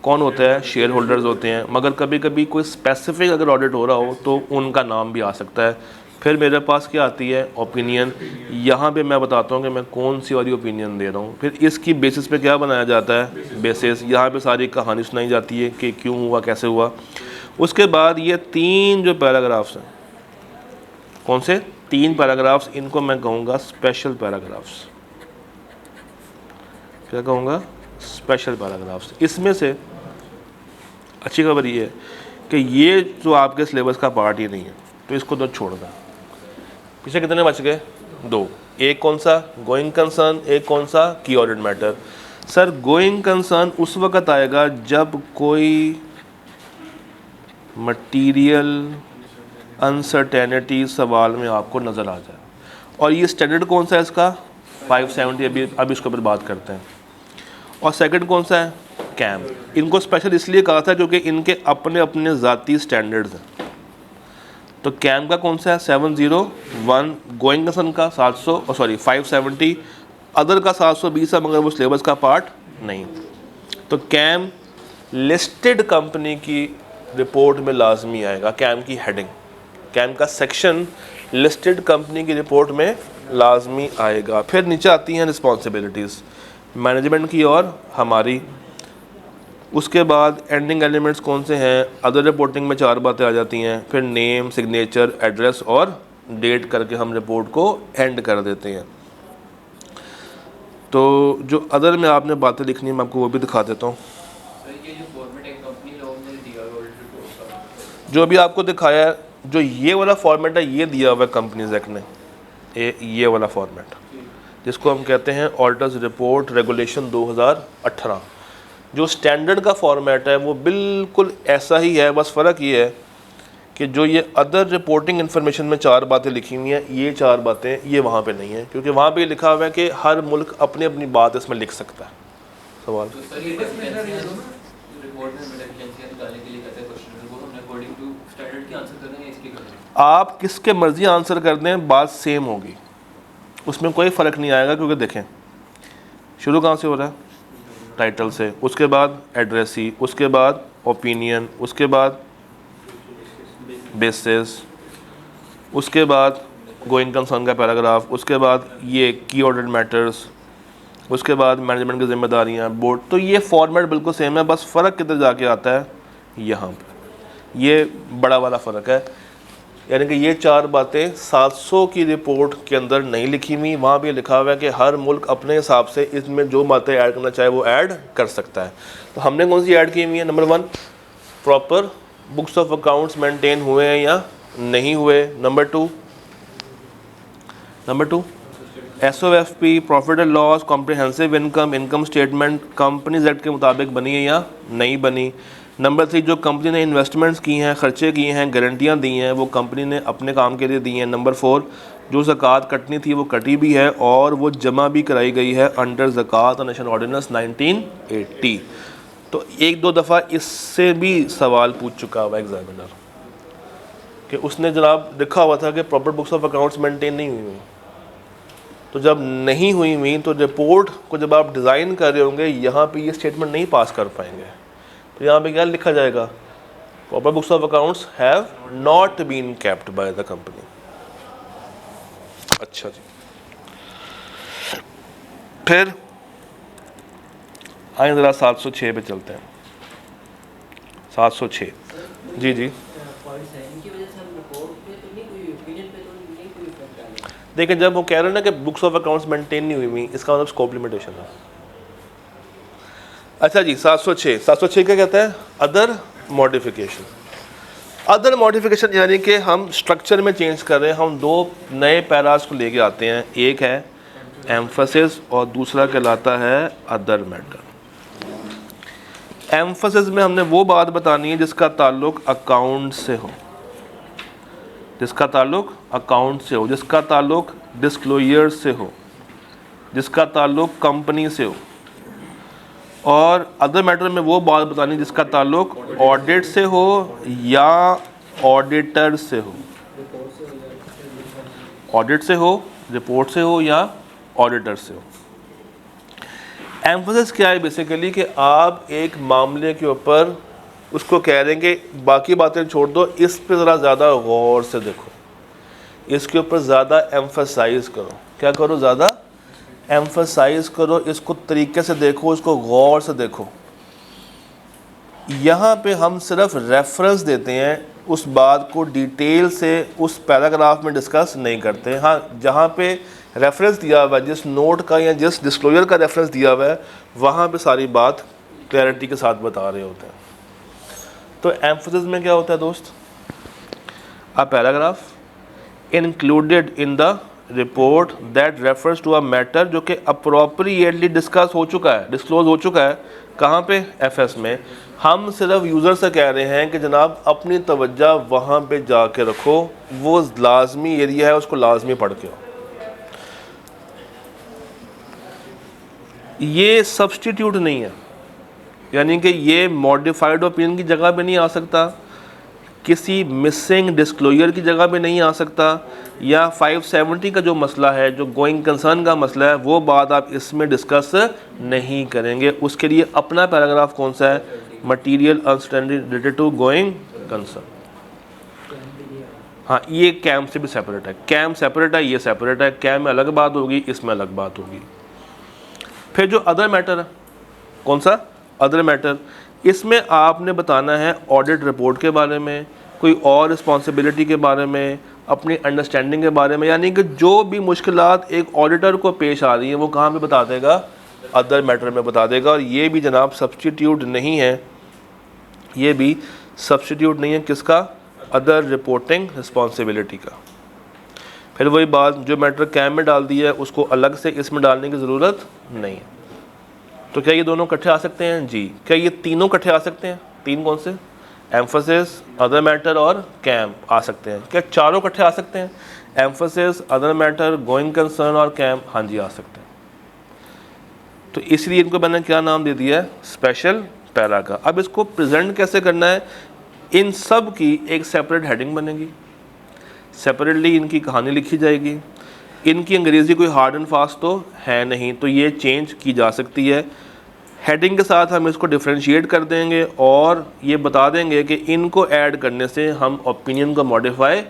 कौन होता है? शेयर होल्डर्स होते हैं, मगर कभी कभी कोई स्पेसिफिक अगर ऑडिट हो रहा हो तो उनका नाम भी आ सकता है। फिर मेरे पास क्या आती है? ओपिनियन। यहाँ पे मैं बताता हूँ कि मैं कौन सी वाली ओपिनियन दे रहा हूँ। फिर इसकी बेसिस पे क्या बनाया जाता है? बेसिस। यहाँ पे सारी कहानी सुनाई जाती है कि क्यों हुआ, कैसे हुआ। उसके बाद ये 3 जो पैराग्राफ्स हैं, कौन से 3 पैराग्राफ्स, इनको मैं कहूँगा स्पेशल पैराग्राफ्स। क्या कहूँगा? Special paragraphs. इसमें से अच्छी खबर ये है कि ये जो आपके सिलेबस का पार्ट ही नहीं है तो इसको तो छोड़ दें। पीछे कितने बच गए? 2। एक कौन सा? Going concern. एक कौन सा? की audit matter. Sir going concern उस वक्त आएगा जब कोई मटीरियल अनसर्टेनिटी सवाल में आपको नज़र आ जाए। और ये स्टैंडर्ड कौन सा है इसका 570, अभी इसके ऊपर बात करते हैं। और सेकंड कौन सा है कैम। इनको स्पेशल इसलिए कहा था क्योंकि इनके अपने अपने ज़ाती स्टैंडर्ड्स हैं। तो कैम का कौन सा है 701, गोइंग सन का 570, अदर का 720 है मगर वो सिलेबस का पार्ट नहीं। तो कैम लिस्टेड कंपनी की रिपोर्ट में लाजमी आएगा। कैम की हेडिंग, कैम का सेक्शन लिस्टेड कंपनी की रिपोर्ट में लाजमी आएगा। फिर नीचे आती हैं रिस्पॉन्सिबिलिटीज़ मैनेजमेंट की और हमारी। उसके बाद एंडिंग एलिमेंट्स कौन से हैं, अदर रिपोर्टिंग में 4 बातें आ जाती हैं। फिर नेम, सिग्नेचर, एड्रेस और डेट करके हम रिपोर्ट को एंड कर देते हैं। तो जो अदर में आपने बातें लिखनी है मैं आपको वो भी दिखा देता हूँ। जो अभी आपको दिखाया है, जो ये वाला फॉर्मेट है ये दिया हुआ है कंपनीज एक्ट ने, ये वाला फॉर्मेट जिसको हम कहते हैं ऑडिटर्स रिपोर्ट रेगुलेशन 2018। जो स्टैंडर्ड का फॉर्मेट है वो बिल्कुल ऐसा ही है, बस फ़र्क ये है कि जो ये अदर रिपोर्टिंग इन्फॉर्मेशन में 4 बातें लिखी हुई हैं, ये 4 बातें ये वहाँ पे नहीं है, क्योंकि वहाँ पे लिखा हुआ है कि हर मुल्क अपनी अपनी बात इसमें लिख सकता है। सवाल आप किसके मर्जी आंसर कर दें बात सेम होगी, उसमें कोई फ़र्क नहीं आएगा। क्योंकि देखें शुरू कहाँ से हो रहा है, टाइटल से, उसके बाद एड्रेसी, उसके बाद ओपिनियन, उसके बाद बेसिस, उसके बाद गोइंग कंसर्न का पैराग्राफ, उसके बाद ये की ऑर्डर्ड मैटर्स, उसके बाद मैनेजमेंट की जिम्मेदारियाँ, बोर्ड। तो ये फॉर्मेट बिल्कुल सेम है, बस फ़र्क किधर जाके आता है यहाँ पर, ये बड़ा वाला फ़र्क है। यानी कि ये 4 बातें 700 की रिपोर्ट के अंदर नहीं लिखी हुई, वहाँ भी लिखा हुआ है कि हर मुल्क अपने हिसाब से इसमें जो बातें ऐड करना चाहे वो ऐड कर सकता है। तो हमने कौन सी ऐड की हुई है, number 1 proper books of accounts maintain हुए हैं या नहीं हुए। Number 2 SOFP profit and loss, comprehensive income, income statement companies act के मुताबिक बनी है या नहीं बनी। नंबर 3 जो कंपनी ने इन्वेस्टमेंट्स की हैं, खर्चे किए हैं, गारंटियाँ दी हैं, वो कंपनी ने अपने काम के लिए दी हैं। नंबर 4 जो ज़कात कटनी थी वो कटी भी है और वो जमा भी कराई गई है अंडर ज़कात और नेशनल ऑर्डिनेंस 1980। तो 1-2 दफ़ा इससे भी सवाल पूछ चुका हुआ एग्जामिनर कि उसने जनाब लिखा हुआ था कि proper books of accounts maintain नहीं हुई। तो जब नहीं हुई तो रिपोर्ट को जब आप डिज़ाइन कर रहे होंगे यहाँ पे ये स्टेटमेंट नहीं पास कर पाएंगे। तो यहाँ पे क्या लिखा जाएगा, proper books of accounts have not been kept by the company. अच्छा जी, फिर आए ज़रा 706 पे चलते हैं। 706 जी देखिए, जब वो कह रहे हैं ना कि बुक्स ऑफ अकाउंट्स मेंटेन नहीं हुई, इसका मतलब स्कोप लिमिटेशन है। अच्छा जी, 706 क्या कहता है, अदर मॉडिफिकेशन। अदर मॉडिफिकेशन यानी कि हम स्ट्रक्चर में चेंज कर रहे हैं, हम 2 नए पैरास को लेके आते हैं, एक है एम्फसिस और दूसरा कहलाता है अदर मैटर। एम्फसिस में हमने वो बात बतानी है जिसका ताल्लुक अकाउंट से हो, जिसका ताल्लुक अकाउंट से हो, जिसका ताल्लुक डिस्क्लोजर से हो, जिसका ताल्लुक कंपनी से हो। और अदर मैटर में वो बात बतानी जिसका ताल्लुक ऑडिट से हो या ऑडिटर से हो, ऑडिट से हो, रिपोर्ट से हो या ऑडिटर से हो। एम्फसिस क्या है बेसिकली कि आप एक मामले के ऊपर उसको कह रहे हैं कि बाकी बातें छोड़ दो, इस पे ज़रा ज़्यादा गौर से देखो, इसके ऊपर ज़्यादा एम्फसाइज़ करो। क्या करो, ज़्यादा एम्फसाइज़ करो, इसको तरीके से देखो, इसको गौर से देखो। यहाँ पे हम सिर्फ रेफरेंस देते हैं, उस बात को डिटेल से उस पैराग्राफ में डिस्कस नहीं करते। हाँ, जहाँ पे रेफरेंस दिया हुआ है, जिस नोट का या जिस डिस्क्लोजर का रेफरेंस दिया हुआ है, वहाँ पे सारी बात क्लैरिटी के साथ बता रहे होते हैं। तो एम्फसिस में क्या होता है दोस्त, a paragraph included in the report that refers to a matter जो कि अप्रोप्रिएटली डिस्कस हो चुका है, डिस्क्लोज हो चुका है, कहाँ पे, एफएस में। हम सिर्फ यूज़र से कह रहे हैं कि जनाब अपनी तवज्जो वहाँ पे जाके रखो, वो लाजमी एरिया है, उसको लाजमी पढ़ के आओ। ये सब्सटीट्यूट नहीं है, यानी कि ये मॉडिफाइड ओपिनियन की जगह पे नहीं आ सकता, किसी मिसिंग डिस्क्लोजर की जगह पे नहीं आ सकता, या 570 का जो मसला है, जो गोइंग कंसर्न का मसला है, वो बात आप इसमें डिस्कस नहीं करेंगे। उसके लिए अपना पैराग्राफ कौन सा है, material uncertainty related to going concern. हाँ, ये कैम से भी सेपरेट है, कैम सेपरेट है, ये सेपरेट है, कैम में अलग बात होगी, इसमें अलग बात होगी। फिर जो अदर मैटर है, कौन सा, अदर मैटर, इसमें आपने बताना है ऑडिट रिपोर्ट के बारे में, कोई और रिस्पॉन्सिबिलिटी के बारे में, अपनी अंडरस्टैंडिंग के बारे में, यानी कि जो भी मुश्किलात एक ऑडिटर को पेश आ रही हैं वो कहाँ पे बता देगा, अदर मैटर में बता देगा। और ये भी जनाब सब्स्टिट्यूट नहीं है, ये भी सब्स्टिट्यूट नहीं है किसका, अदर रिपोर्टिंग रिस्पॉन्सिबिलिटी का। फिर वही बात, जो मैटर कैम में डाल दिया है उसको अलग से इसमें डालने की ज़रूरत नहीं है। तो क्या ये दोनों इकट्ठे आ सकते हैं, जी। क्या ये तीनों इकट्ठे आ सकते हैं, तीन कौन से, एम्फसिस, अदर मैटर और कैम आ सकते हैं। क्या चारों इकट्ठे आ सकते हैं, emphasis, other matter, going concern और कैम, हाँ जी आ सकते हैं। तो इसलिए इनको मैंने क्या नाम दे दिया है, स्पेशल पैरा का। अब इसको प्रेजेंट कैसे करना है, इन सब की एक सेपरेट हेडिंग बनेगी, सेपरेटली इनकी कहानी लिखी जाएगी। इनकी अंग्रेज़ी कोई हार्ड एंड फास्ट तो है नहीं, तो ये चेंज की जा सकती है। हेडिंग के साथ हम इसको डिफ्रेंशिएट कर देंगे और ये बता देंगे कि इनको ऐड करने से हम ओपिनियन को मॉडिफाई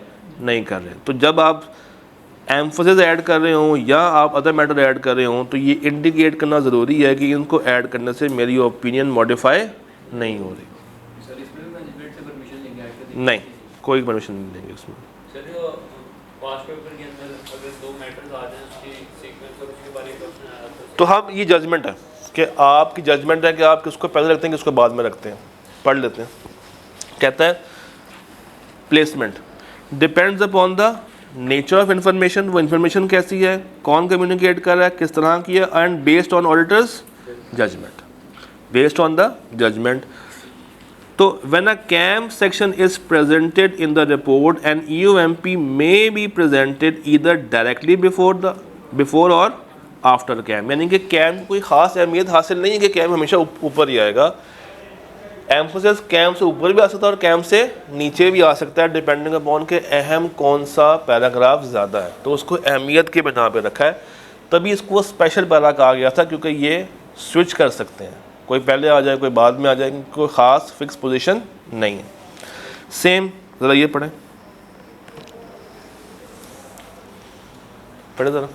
नहीं कर रहे। तो जब आप एम्फसिस ऐड कर रहे हों या आप अदर मैटर ऐड कर रहे हों तो ये इंडिकेट करना ज़रूरी है कि इनको ऐड करने से मेरी ओपिनियन मॉडिफाई नहीं हो रही। सर इसमें भी मैनेजमेंट से परमिशन लेंगे ऐड करने की? नहीं, कोई परमिशन नहीं देंगे इसमें। चलिए पास्ट पेपर के अंदर अगर दो मैटर्स आ जाएं उसकी सीक्वेंस और उसके बारे में क्वेश्चन आया तो हम, ये जजमेंट है कि आपकी जजमेंट है कि आप किसको पहले रखते हैं किसको बाद में रखते हैं। पढ़ लेते हैं, कहता है placement depends upon the nature of information, वो इन्फॉर्मेशन कैसी है, कौन कम्युनिकेट कर रहा है, किस तरह की है, and based on auditors judgement, based on the judgement. तो when a KAM section is presented in the report and EOMP may be presented either directly before or after KAM, यानी कि कैम कोई ख़ास अहमियत हासिल नहीं है कि कैम हमेशा ऊपर ही आएगा। एम्फोसिस कैम से ऊपर भी आ सकता है और कैम से नीचे भी आ सकता है, डिपेंडिंग अपॉन के अहम कौन सा पैराग्राफ ज़्यादा है, तो उसको अहमियत के बिना पे रखा है। तभी इसको स्पेशल पैरा कहा गया था, क्योंकि ये स्विच कर सकते हैं, कोई पहले आ जाए कोई बाद में आ जाए, कोई ख़ास फिक्स पोजीशन नहीं है। सेम ज़रा ये पढ़ें, पढ़े ज़रा,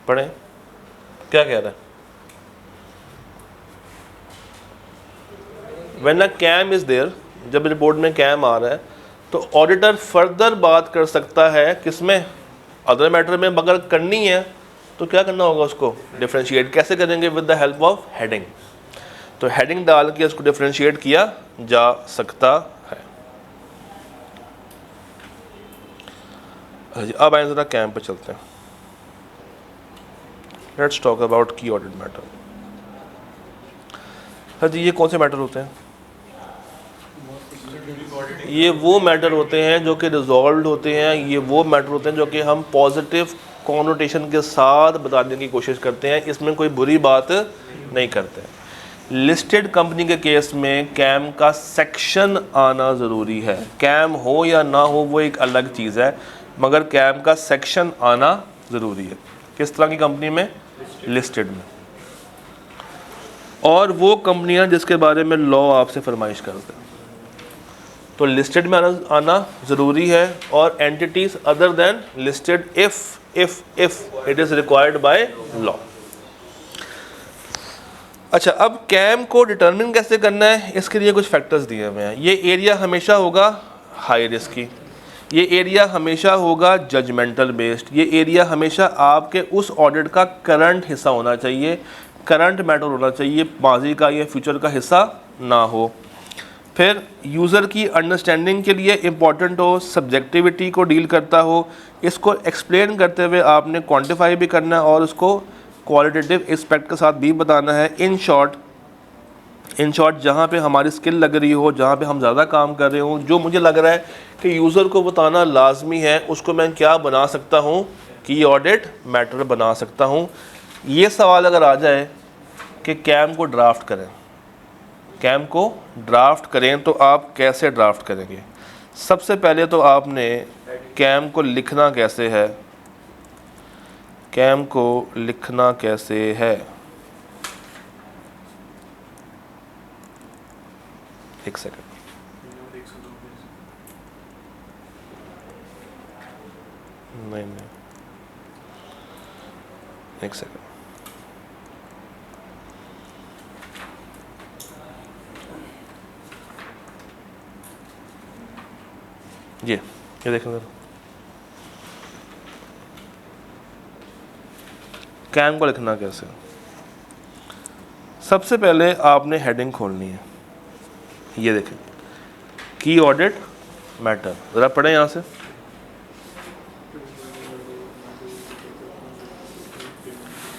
पढ़ें क्या कह रहा है। When a CAM is there, जब रिपोर्ट में कैम आ रहा है तो ऑडिटर फर्दर बात कर सकता है किसमें, अदर मैटर में। मगर करनी है तो क्या करना होगा, उसको डिफ्रेंशिएट कैसे करेंगे, with the help of heading. तो हेडिंग डाल के उसको डिफ्रेंशिएट किया जा सकता है। अब आए ज़रा कैम पे चलते हैं। लेट्स टॉक अबाउट की ऑडिट मैटर। हाँ जी, ये कौन से मैटर होते हैं, ये वो मैटर होते हैं जो कि रिजॉल्व होते हैं, ये वो मैटर होते हैं जो कि हम पॉजिटिव कॉनोटेशन के साथ बताने की कोशिश करते हैं, इसमें कोई बुरी बात नहीं करते। लिस्टेड कंपनी के केस में कैम का सेक्शन आना ज़रूरी है, कैम हो या ना हो वो एक अलग चीज़ है, मगर कैम का सेक्शन आना ज़रूरी है। किस तरह की कंपनी में, लिस्टेड में, और वो कंपनियां जिसके बारे में लॉ आपसे फरमाइश करते हैं, तो लिस्टेड में आना ज़रूरी है। और entities other than listed if it is required by law. अच्छा, अब कैम को डिटरमिन कैसे करना है, इसके लिए कुछ फैक्टर्स दिए हुए हैं। ये एरिया हमेशा होगा हाई रिस्क की, ये एरिया हमेशा होगा जजमेंटल बेस्ड, ये एरिया हमेशा आपके उस ऑडिट का करंट हिस्सा होना चाहिए, करंट मैटर होना चाहिए, माजी का या फ्यूचर का हिस्सा ना हो। फिर यूज़र की अंडरस्टैंडिंग के लिए इम्पॉर्टेंट हो, सब्जेक्टिविटी को डील करता हो, इसको एक्सप्लेन करते हुए आपने क्वांटिफाई भी करना है और उसको क्वालिटेटिव एस्पेक्ट के साथ भी बताना है। इन शॉर्ट जहाँ पे हमारी स्किल लग रही हो, जहाँ पे हम ज़्यादा काम कर रहे हों, जो मुझे लग रहा है कि यूज़र को बताना लाजमी है, उसको मैं क्या बना सकता हूँ, की ऑडिट मैटर बना सकता हूँ। ये सवाल अगर आ जाए कि कैम को ड्राफ्ट करें, कैम को ड्राफ्ट करें तो आप कैसे ड्राफ्ट करेंगे? सबसे पहले तो आपने कैम को लिखना कैसे है, कैम को लिखना कैसे है, एक सेकंड, नहीं, एक सेकंड, ये देखें जरा, कैम को लिखना कैसे। सबसे पहले आपने हेडिंग खोलनी है, ये देखें, की ऑडिट मैटर, ज़रा पढ़ें यहाँ से।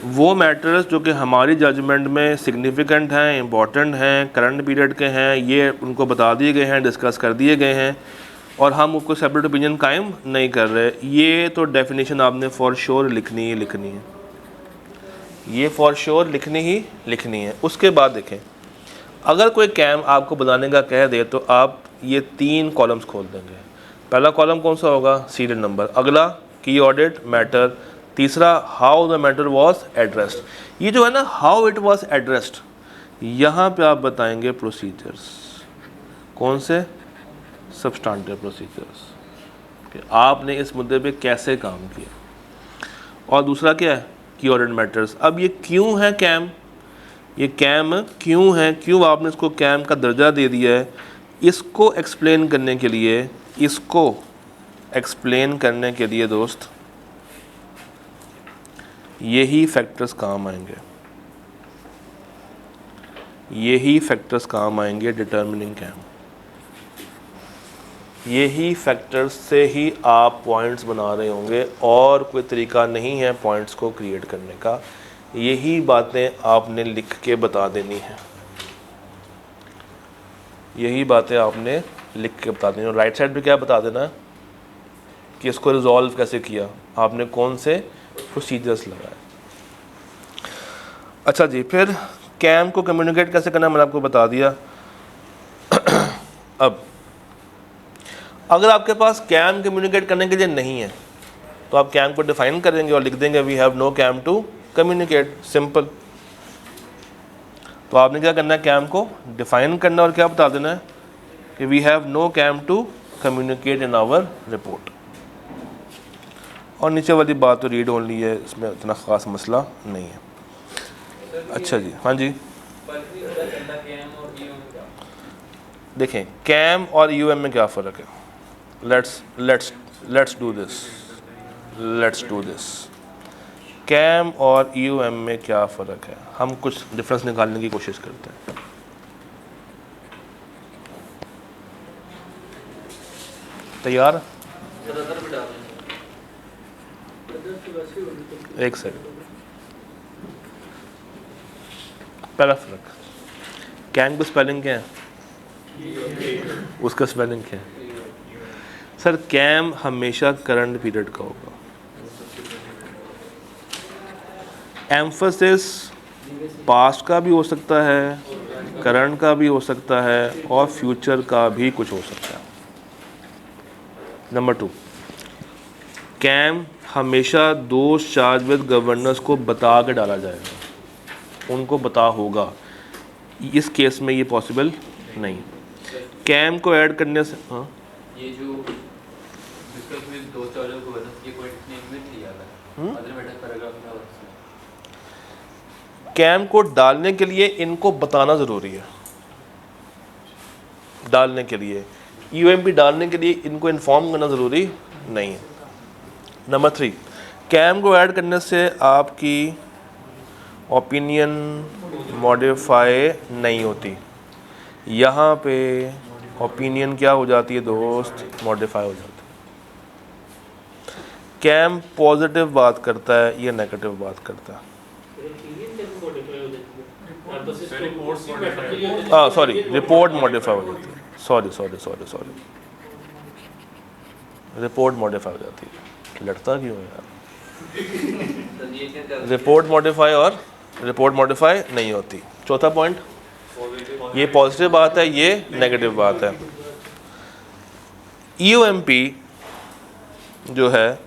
वो मैटर्स जो कि हमारी जजमेंट में सिग्निफिकेंट हैं, इम्पॉर्टेंट हैं, करंट पीरियड के हैं, ये उनको बता दिए गए हैं, डिस्कस कर दिए गए हैं और हम उसको सेपरेट ओपिनियन कायम नहीं कर रहे। ये तो डेफिनेशन आपने फॉर श्योर लिखनी ही लिखनी है, ये फॉर श्योर लिखनी ही लिखनी है। उसके बाद देखें, अगर कोई कैम आपको बनाने का कह दे तो आप ये 3 कॉलम्स खोल देंगे। पहला कॉलम कौन सा होगा? Serial number. अगला की ऑडिट मैटर। तीसरा how the matter was addressed. ये जो है ना, हाउ इट वॉज एड्रेस्ड, यहाँ पे आप बताएंगे प्रोसीजर्स। कौन से? सब्सटेंटिव प्रोसीजर्स, कि आपने इस मुद्दे पे कैसे काम किया। और दूसरा क्या है? की ऑडिट मैटर्स। अब ये क्यों है कैम, ये कैम क्यों है, क्यों आपने इसको कैम का दर्जा दे दिया है, इसको एक्सप्लेन करने के लिए, इसको एक्सप्लेन करने के लिए दोस्त यही फैक्टर्स काम आएंगे, यही फैक्टर्स काम आएंगे डिटर्मिनिंग कैम। यही फैक्टर्स से ही आप पॉइंट्स बना रहे होंगे और कोई तरीका नहीं है पॉइंट्स को क्रिएट करने का। यही बातें आपने लिख के बता देनी है, यही बातें आपने लिख के बता देनी है। राइट साइड पे क्या बता देना है कि इसको रिजॉल्व कैसे किया, आपने कौन से प्रोसीजर्स लगाए। अच्छा जी, फिर कैम को कम्युनिकेट कैसे करना मैंने आपको बता दिया। अब अगर आपके पास कैम कम्युनिकेट करने के लिए नहीं है तो आप कैम को डिफाइन करेंगे और लिख देंगे we have no came to communicate, simple. तो आपने क्या करना है, कैम को डिफाइन करना और क्या बता देना है कि we have no came to communicate in our report. और नीचे वाली बात तो रीड ओनली है, इसमें इतना ख़ास मसला नहीं है। अच्छा जी, हाँ जी, देखें कैम और यूएम में क्या फ़र्क है। Let's do this. कैम और यूएम में क्या फ़र्क है, हम कुछ डिफरेंस निकालने की कोशिश करते हैं। तैयार? एक सेकंड, पहला फ़र्क, कैम की स्पेलिंग क्या है, उसका स्पेलिंग क्या है? सर कैम हमेशा करंट पीरियड का होगा। एम्फसिस पास्ट का भी हो सकता है, करंट का भी हो सकता है और फ्यूचर का भी कुछ हो सकता है। नंबर 2, कैम हमेशा दोस्त चार्ज विद गवर्नेंस को बता के डाला जाएगा, उनको बता होगा। इस केस में ये पॉसिबल नहीं। कैम को ऐड करने से, हाँ, ये जो डिस्कस विद दो चार्ज गवर्नेंस ये पॉइंट ने में लिया है अदर मैटर पैराग्राफ में। और कैम को डालने के लिए इनको बताना ज़रूरी है, डालने के लिए यूएमपी डालने के लिए इनको इन्फॉर्म करना ज़रूरी नहीं है। नंबर 3, कैम को ऐड करने से आपकी ओपिनियन मॉडिफाई नहीं होती। यहाँ पे ओपिनियन क्या हो जाती है दोस्त, मॉडिफाई हो जाती है। कैम पॉजिटिव बात करता है, ये नेगेटिव बात करता है। हाँ सॉरी, रिपोर्ट मॉडिफाई हो जाती है, सॉरी, रिपोर्ट मॉडिफाई हो जाती है। लड़ता क्यों है यार? रिपोर्ट मॉडिफाई और रिपोर्ट मॉडिफाई नहीं होती। चौथा पॉइंट, ये पॉजिटिव बात है, ये नेगेटिव बात है। EOMP जो है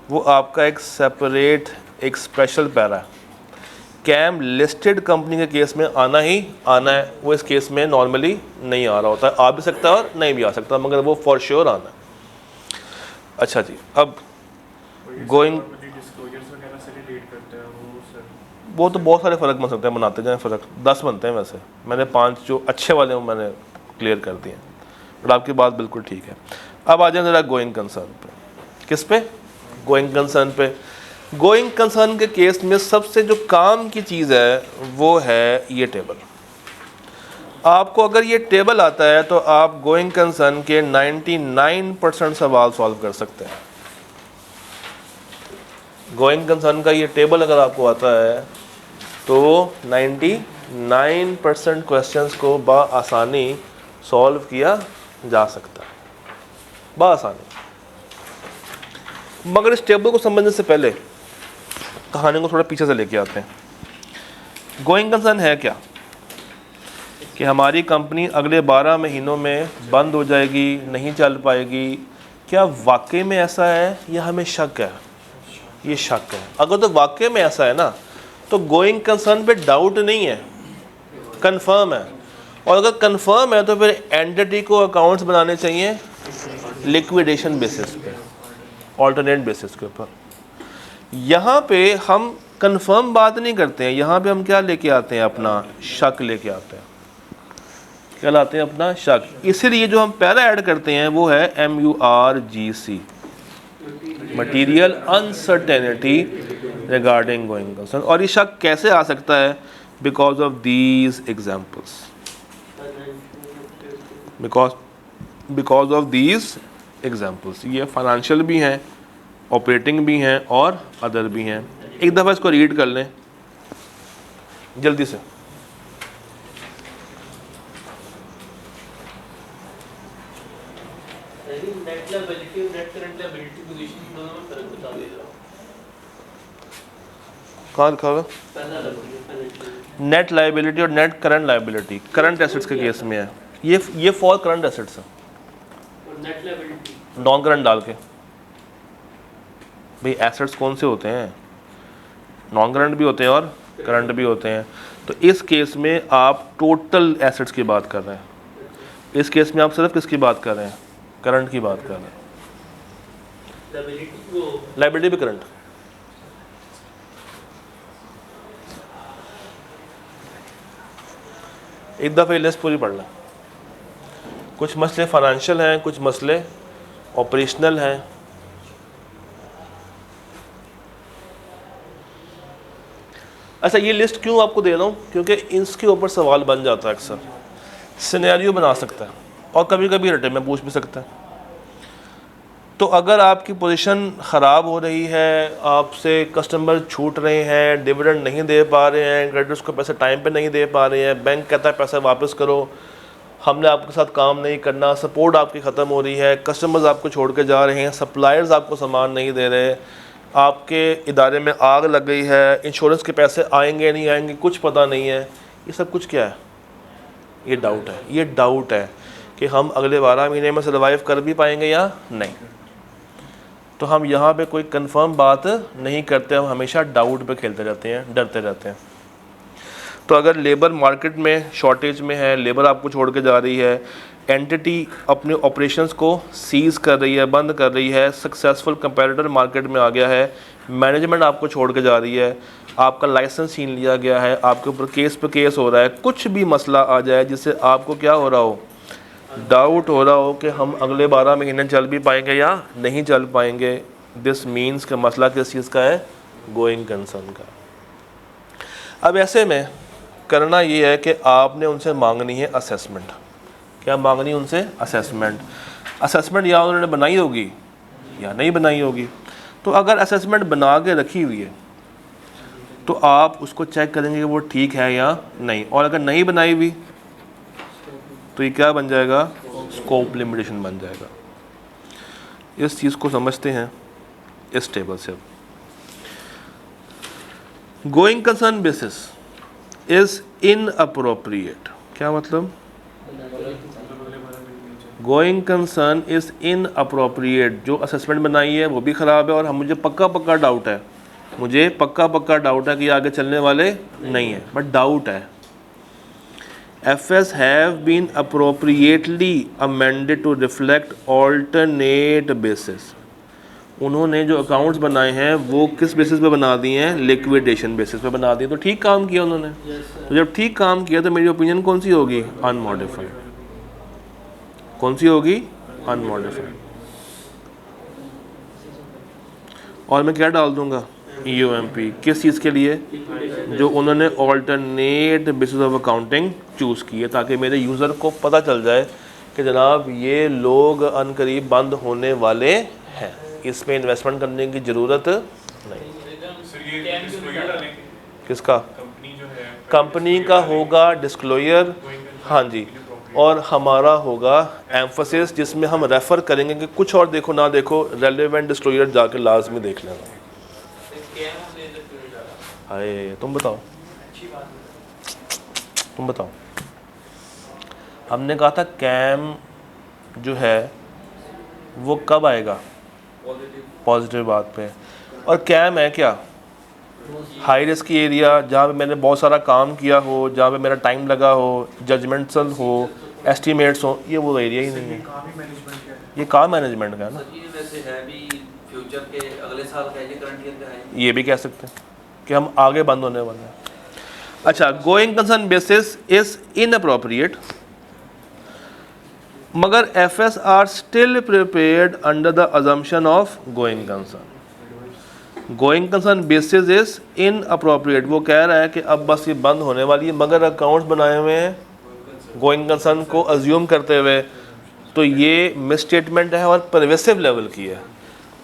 वो आपका एक सेपरेट, एक स्पेशल पैरा है। कैम लिस्टेड कंपनी के केस में आना ही आना है, वो इस केस में नॉर्मली नहीं आ रहा होता है। आ भी सकता है और नहीं भी आ सकता, मगर वो फॉर श्योर आना है। अच्छा जी, अब गोइंग, वो तो बहुत सारे फ़र्क बन सकते हैं, बनाते जाएं फ़र्क, 10 बनते हैं वैसे। मैंने 5 जो अच्छे वाले हैं मैंने क्लियर कर दिए हैं, बट आपकी बात बिल्कुल ठीक है। अब आ जाए ज़रा गोइंग कंसर्न पे। किस पे? गोइंग कंसर्न पे। गोइंग कंसर्न के केस में सबसे जो काम की चीज़ है वो है ये टेबल। आपको अगर ये टेबल आता है तो आप गोइंग कंसर्न के 99% सवाल सॉल्व कर सकते हैं। गोइंग कंसर्न का ये टेबल अगर आपको आता है तो 99% क्वेश्चंस को बआसानी सॉल्व किया जा सकता है, बआसानी। मगर इस टेबल को समझने से पहले कहानी को थोड़ा पीछे से लेके आते हैं। गोइंग कंसर्न है क्या? कि हमारी कंपनी अगले 12 महीनों में बंद हो जाएगी, नहीं चल पाएगी। क्या वाकई में ऐसा है या हमें शक है? ये शक है। अगर तो वाकई में ऐसा है ना तो गोइंग कंसर्न पे डाउट नहीं है, कंफर्म है। और अगर कंफर्म है तो फिर एंटिटी को अकाउंट्स बनाने चाहिए लिक्विडेशन बेसिस पे, ऑल्टरनेट बेसिस के ऊपर। यहाँ पे हम कंफर्म बात नहीं करते हैं, यहाँ पे हम क्या लेके आते हैं? अपना शक लेके आते हैं। क्या लाते हैं? अपना शक। इसीलिए जो हम पहला ऐड करते हैं वो है MURGC, material uncertainty regarding going concern. और ये शक कैसे आ सकता है? Because of these examples, because of these examples. ये फाइनेंशियल भी हैं, ऑपरेटिंग भी हैं और अदर भी हैं। एक दफ़ा इसको रीड कर लें जल्दी से। कहाँ लिखा हुआ? नेट लायबिलिटी और net current liability current assets के केस में है। ये फॉर करंट एसेट्स है, नॉन करंट डाल के। भाई एसेट्स कौन से होते हैं? नॉन करंट भी होते हैं और करंट भी होते हैं। तो इस केस में आप टोटल एसेट्स की बात कर रहे हैं। इस केस में आप सिर्फ किसकी बात कर रहे हैं? करंट की बात कर रहे हैं। लायबिलिटी भी करंट। एक दफ़ा लिस्ट पूरी पढ़ लें। कुछ मसले फाइनेंशियल हैं, कुछ मसले ऑपरेशनल हैं। अच्छा, ये लिस्ट क्यों आपको दे रहा हूँ? क्योंकि इसके ऊपर सवाल बन जाता है अक्सर। सिनेरियो बना सकता है और कभी कभी रिटर्न में पूछ भी सकता है। तो अगर आपकी पोजीशन ख़राब हो रही है, आपसे कस्टमर छूट रहे हैं, डिविडेंड नहीं दे पा रहे हैं, क्रेडिटर्स को पैसे टाइम पे नहीं दे पा रहे हैं, बैंक कहता है पैसा वापस करो, हमने आपके साथ काम नहीं करना, सपोर्ट आपकी ख़त्म हो रही है, कस्टमर्स आपको छोड़ के जा रहे हैं, सप्लायर्स आपको सामान नहीं दे रहे, आपके इदारे में आग लग गई है, इंश्योरेंस के पैसे आएंगे नहीं आएंगे कुछ पता नहीं है। ये सब कुछ क्या है? ये डाउट है। ये डाउट है कि हम अगले 12 महीने में सर्वाइव कर भी पाएंगे या नहीं। तो हम यहाँ पे कोई कंफर्म बात नहीं करते, हम हमेशा डाउट पे खेलते रहते हैं, डरते रहते हैं। तो अगर लेबर मार्केट में शॉर्टेज में है, लेबर आपको छोड़ के जा रही है, एंटिटी अपने ऑपरेशंस को सीज़ कर रही है, बंद कर रही है, सक्सेसफुल कंपैरेटर मार्केट में आ गया है, मैनेजमेंट आपको छोड़ के जा रही है, आपका लाइसेंस छीन लिया गया है, आपके ऊपर केस पे केस हो रहा है, कुछ भी मसला आ जाए जिससे आपको क्या हो रहा हो? डाउट हो रहा हो कि हम अगले 12 महीने चल भी पाएंगे या नहीं चल पाएंगे। दिस मीन्स का मसला किस चीज़ का है? गोइंग कंसर्न का। अब ऐसे में करना ये है कि आपने उनसे मांगनी है असेसमेंट। क्या मांगनी उनसे? असेसमेंट। असेसमेंट या उन्होंने बनाई होगी या नहीं बनाई होगी। तो अगर असेसमेंट बना के रखी हुई है तो आप उसको चेक करेंगे कि वो ठीक है या नहीं, और अगर नहीं बनाई हुई तो ये क्या बन जाएगा? स्कोप लिमिटेशन बन जाएगा। इस चीज़ को समझते हैं इस टेबल से। Going concern basis is inappropriate. क्या मतलब? Going concern is inappropriate. जो असेसमेंट बनाई है वो भी ख़राब है, और मुझे पक्का डाउट है, मुझे पक्का डाउट है कि ये आगे चलने वाले नहीं है, बट डाउट है। FS have been appropriately amended to reflect alternate basis। उन्होंने जो अकाउंट्स बनाए हैं वो किस बेसिस पे बना दिए हैं? लिक्विडेशन बेसिस पे बना दिए। तो ठीक काम किया उन्होंने। तो जब ठीक काम किया तो मेरी ओपिनियन कौन सी होगी? अनमॉडिफाइड। कौन सी होगी? अनमॉडिफाइड। और मैं क्या डाल दूंगा? UMP। किस चीज़ के लिए? जो उन्होंने alternate basis of accounting choose की है, ताकि मेरे यूज़र को पता चल जाए कि जनाब ये लोग अनकरीब बंद होने वाले हैं, इसमें इन्वेस्टमेंट करने की ज़रूरत नहीं। किसका? कंपनी का होगा डिस्क्लोजर, हाँ जी, और हमारा होगा एम्फसिस, जिसमें हम रेफ़र करेंगे कि कुछ और देखो ना देखो, रेलेवेंट डिस्क्लोजर जाके लाजमी देख लेना। अरे तुम बताओ, तुम बताओ। हमने कहा था कैम जो है वो कब आएगा? पॉजिटिव बात पे। और कैम है क्या? हाई रिस्क एरिया, जहाँ पे मैंने बहुत सारा काम किया हो, जहाँ पे मेरा टाइम लगा हो, जजमेंटल हो, एस्टीमेट्स हो, ये वो एरिया ही नहीं है। ये काम मैनेजमेंट का है ना। ये वैसे है भी फ्यूचर के अगले साल का है, ये करंट ईयर का है। ये भी कह सकते हैं कि हम आगे बंद होने वाले हैं। अच्छा, going concern basis is inappropriate, मगर FS are still prepared under the assumption of going concern. Going concern basis is inappropriate. वो कह रहा है कि अब बस ये बंद होने वाली है, मगर अकाउंट्स बनाए हुए हैं गोइंग कंसर्न को अज्यूम करते हुए, तो ये मिसस्टेटमेंट है और परवेसिव लेवल की है।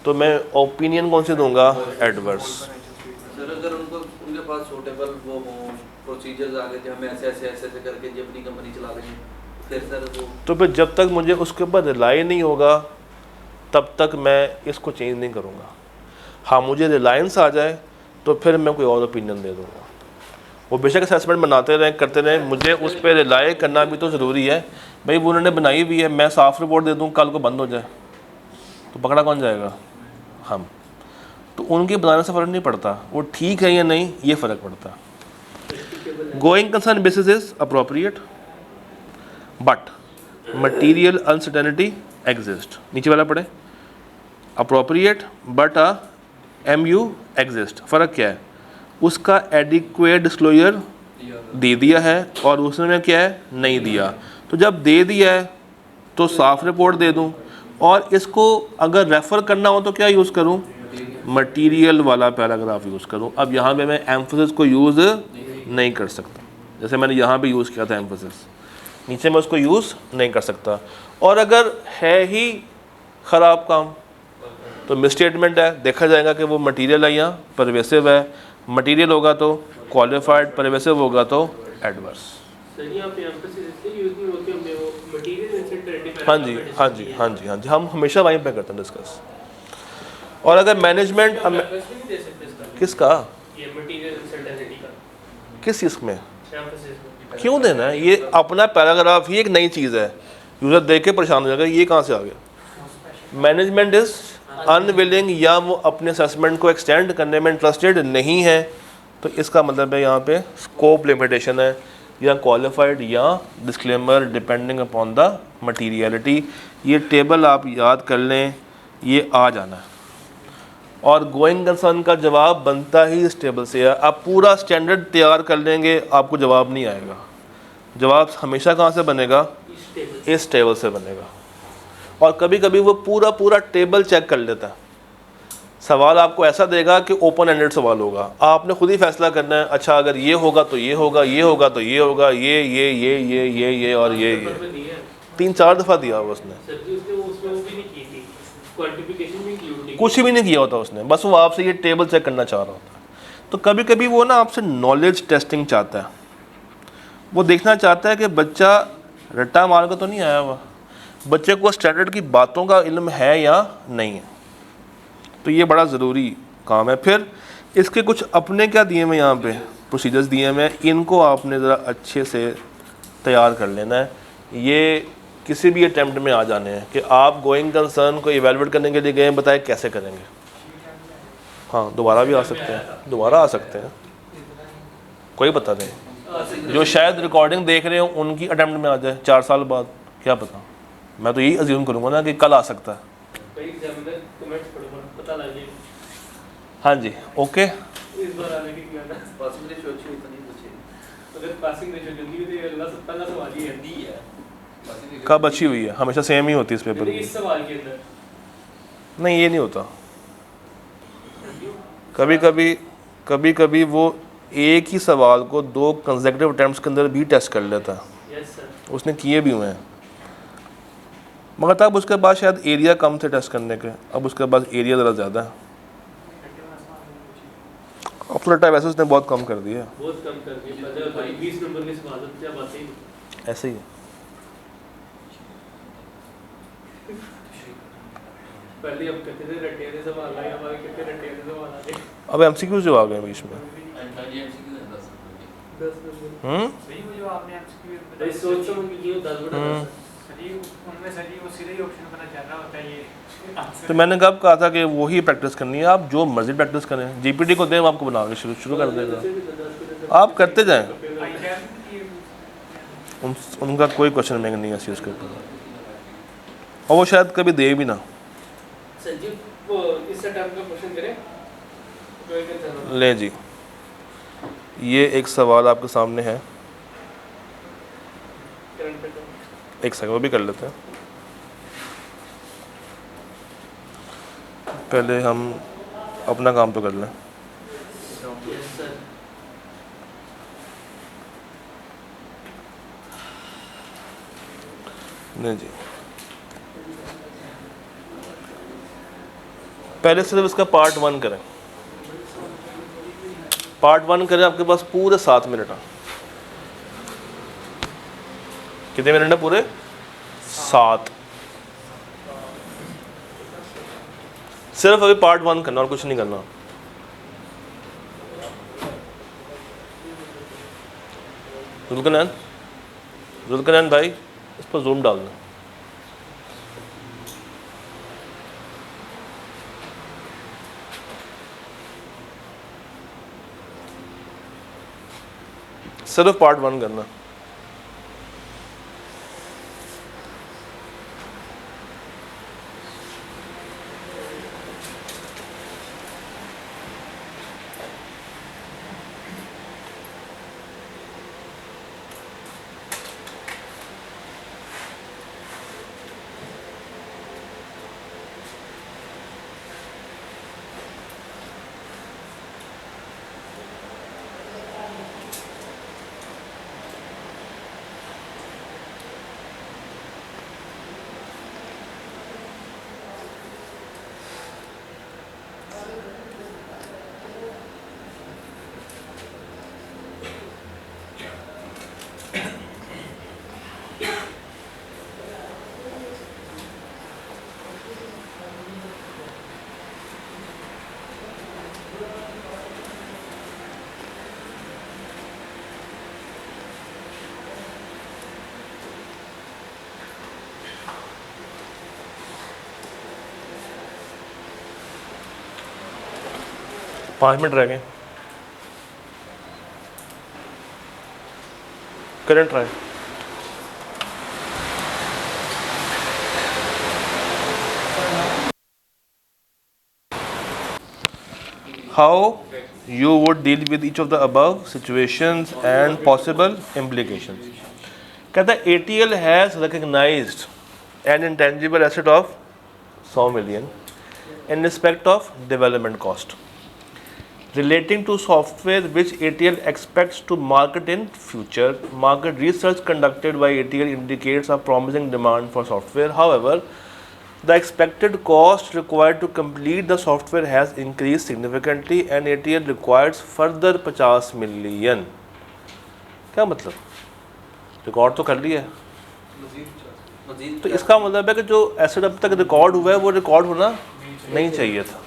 तो मैं ओपिनियन कौन से दूंगा? एडवर्स। सर अगर उनको उनके पास सूटेबल वो हो प्रोसीजर्स आगे कि हमें ऐसे ऐसे ऐसे करके जी अपनी कंपनी चला लेंगे, फिर सर वो तो फिर जब तक मुझे उसके ऊपर रिलाई नहीं होगा तब तक मैं इसको चेंज नहीं करूँगा। हाँ, मुझे रिलायंस आ जाए तो फिर मैं कोई और ओपिनियन दे दूँगा। वो बेशक असेसमेंट बनाते रहें, करते रहें, मुझे उस पर रिलाई करना भी तो ज़रूरी है। भाई वो उन्होंने बनाई हुई है, मैं साफ़ रिपोर्ट दे दूँ, कल को बंद हो जाए तो पकड़ा कौन जाएगा? हम। तो उनके बनाने से फ़र्क नहीं पड़ता वो ठीक है या नहीं, ये फ़र्क पड़ता। Going concern basis is appropriate but material uncertainty exist. नीचे वाला पढ़े, अप्रोप्रिएट बट MU एग्जिस्ट। फ़र्क क्या है? उसका एडिक्वेट डिस्क्लोजर दे दिया है और उसने क्या है? नहीं दिया। तो जब दे दिया है तो साफ़ रिपोर्ट दे दूं, और इसको अगर रेफ़र करना हो तो क्या यूज़ करूं? मटीरियल वाला पैराग्राफ यूज़ करूं। अब यहाँ पे मैं एम्फसिस को यूज़ नहीं कर सकता, जैसे मैंने यहाँ पे यूज़ किया था एम्फसिस, नीचे मैं उसको यूज़ नहीं कर सकता। और अगर है ही ख़राब काम तो मिसस्टेटमेंट है, देखा जाएगा कि वो मटीरियल है या परवेसिव है। मटीरियल होगा तो क्वालिफाइड, परवेसिव होगा तो एडवर्स। हाँ जी, हाँ जी, हाँ जी, हाँ जी, हम हमेशा वहीं पे करते हैं डिस्कस। और अगर मैनेजमेंट किसका, किस चीज़ में क्यों देना है? ये अपना पैराग्राफ ही एक नई चीज़ है, यूज़र देख के परेशान हो जाएगा ये कहाँ से आ गया। मैनेजमेंट इज़ अनविलिंग, या वो अपने असेसमेंट को एक्सटेंड करने में इंटरेस्टेड नहीं है, तो इसका मतलब है यहाँ पे स्कोप लिमिटेशन है, या क्वालिफाइड या disclaimer depending upon the materiality. ये टेबल आप याद कर लें, ये आ जाना है। और गोइंग कंसर्न का जवाब बनता ही इस टेबल से है। आप पूरा स्टैंडर्ड तैयार कर लेंगे, आपको जवाब नहीं आएगा। जवाब हमेशा कहाँ से बनेगा? इस टेबल से बनेगा। और कभी कभी वो पूरा टेबल चेक कर लेता है, सवाल आपको ऐसा देगा कि ओपन एंडेड सवाल होगा, आपने खुद ही फैसला करना है, अच्छा अगर ये होगा तो ये होगा, ये होगा तो ये होगा, ये और ये 3-4 दफ़ा दिया हुआ उसने, कुछ भी नहीं किया होता उसने, बस वो आपसे ये टेबल चेक करना चाह रहा होता है। तो कभी कभी वो ना आपसे नॉलेज टेस्टिंग चाहता है, वो देखना चाहता है कि बच्चा रट्टा मार कर तो नहीं आया हुआ, बच्चे को स्टैंडर्ड की बातों का इल्म है या नहीं है। तो ये बड़ा ज़रूरी काम है। फिर इसके कुछ अपने क्या दिए हुए यहाँ पे प्रोसीजर्स दिए हुए हैं, इनको आपने ज़रा अच्छे से तैयार कर लेना है। ये किसी भी अटैम्प्ट में आ जाने हैं कि आप गोइंग कंसर्न को इवेलुएट करने के लिए गए, बताएं कैसे करेंगे। हाँ, दोबारा भी आ सकते हैं, दोबारा आ सकते हैं, कोई पता नहीं। जो शायद रिकॉर्डिंग देख रहे हो उनकी अटैम्प्ट में आ जाए 4 साल बाद, क्या पता। मैं तो यही अज्यूम करूँगा ना कि कल आ सकता है। हाँ जी, ओके। इस बार आने की क्या ना पासिंग रेशियो अच्छी होती नहीं बच्चे, अगर पासिंग रेशियो जल्दी भी तो अगला पहला सवाल ही है कब अच्छी हुई है? हमेशा सेम ही होती है इस पेपर इस की। सवाल के अंदर नहीं, ये नहीं होता। कभी कभी वो एक ही सवाल को 2 कंसेक्यूटिव अटेम्प्ट्स के अंदर भी टेस्ट कर लेता है। यस सर, उसने किए भी हुए हैं, मगर तब उसके बाद शायद एरिया कम थे टेस्ट करने के, अब उसके बाद एरिया ज़रा ज़्यादा है। अपना वैसे उसने बहुत कम कर दिया है, बहुत कम कर दिया। पहले भाई 20 नंबर के सवाल होते क्या बात है, ऐसे ही है। पहले हम कहते थे रट्टे से सवाल आए, हमारे कितने रट्टे से सवाल आ गए। अब एमसीक्यू जो आ गए बीच में। 10 नंबर सही वो जो आपने एमसीक्यू भाई सोच समझ के किए 10 बटा 10 सही, उनमें सही वो सीधा ही ऑप्शन बना चाह रहा होता है ये। तो मैंने कब कहा था कि वही प्रैक्टिस करनी है, आप जो मर्जी प्रैक्टिस करें, जीपीटी को दें आपको बना के शुरू कर देगा, आप करते जाएं। उनका कोई क्वेश्चन बैंक नहीं है इस चीज़ के ऊपर, और वो शायद कभी दे भी ना। संजीव वो इस टाइम का क्वेश्चन करें ले जी, ये एक सवाल आपके सामने है, एक सेकंड वो भी कर लेते हैं। पहले हम अपना काम तो कर लें। नहीं जी, पहले सिर्फ इसका पार्ट 1 करें। पार्ट 1 करें, आपके पास पूरे 7 मिनट हैं। कितने मिनट है? पूरे 7। सिर्फ अभी पार्ट 1 करना और कुछ नहीं करना। जुल्कनैन भाई, इस पर जूम डाल दें। सिर्फ पार्ट 1 करना। पाँच मिनट रह गए। Current try. How you would deal with each of the above situations and possible implications. कहता है ATL has recognized an intangible asset of 100 million in respect of development cost relating to software which ATL expects to market in future. Market research conducted by ATL indicates a promising demand for software. However, the expected cost required to complete the software has increased significantly and ATL requires further 50 million. क्या मतलब? रिकॉर्ड तो कर लिया है, तो इसका मतलब है कि जो एसेट अब तक रिकॉर्ड हुआ है वो रिकॉर्ड होना नहीं चाहिए था.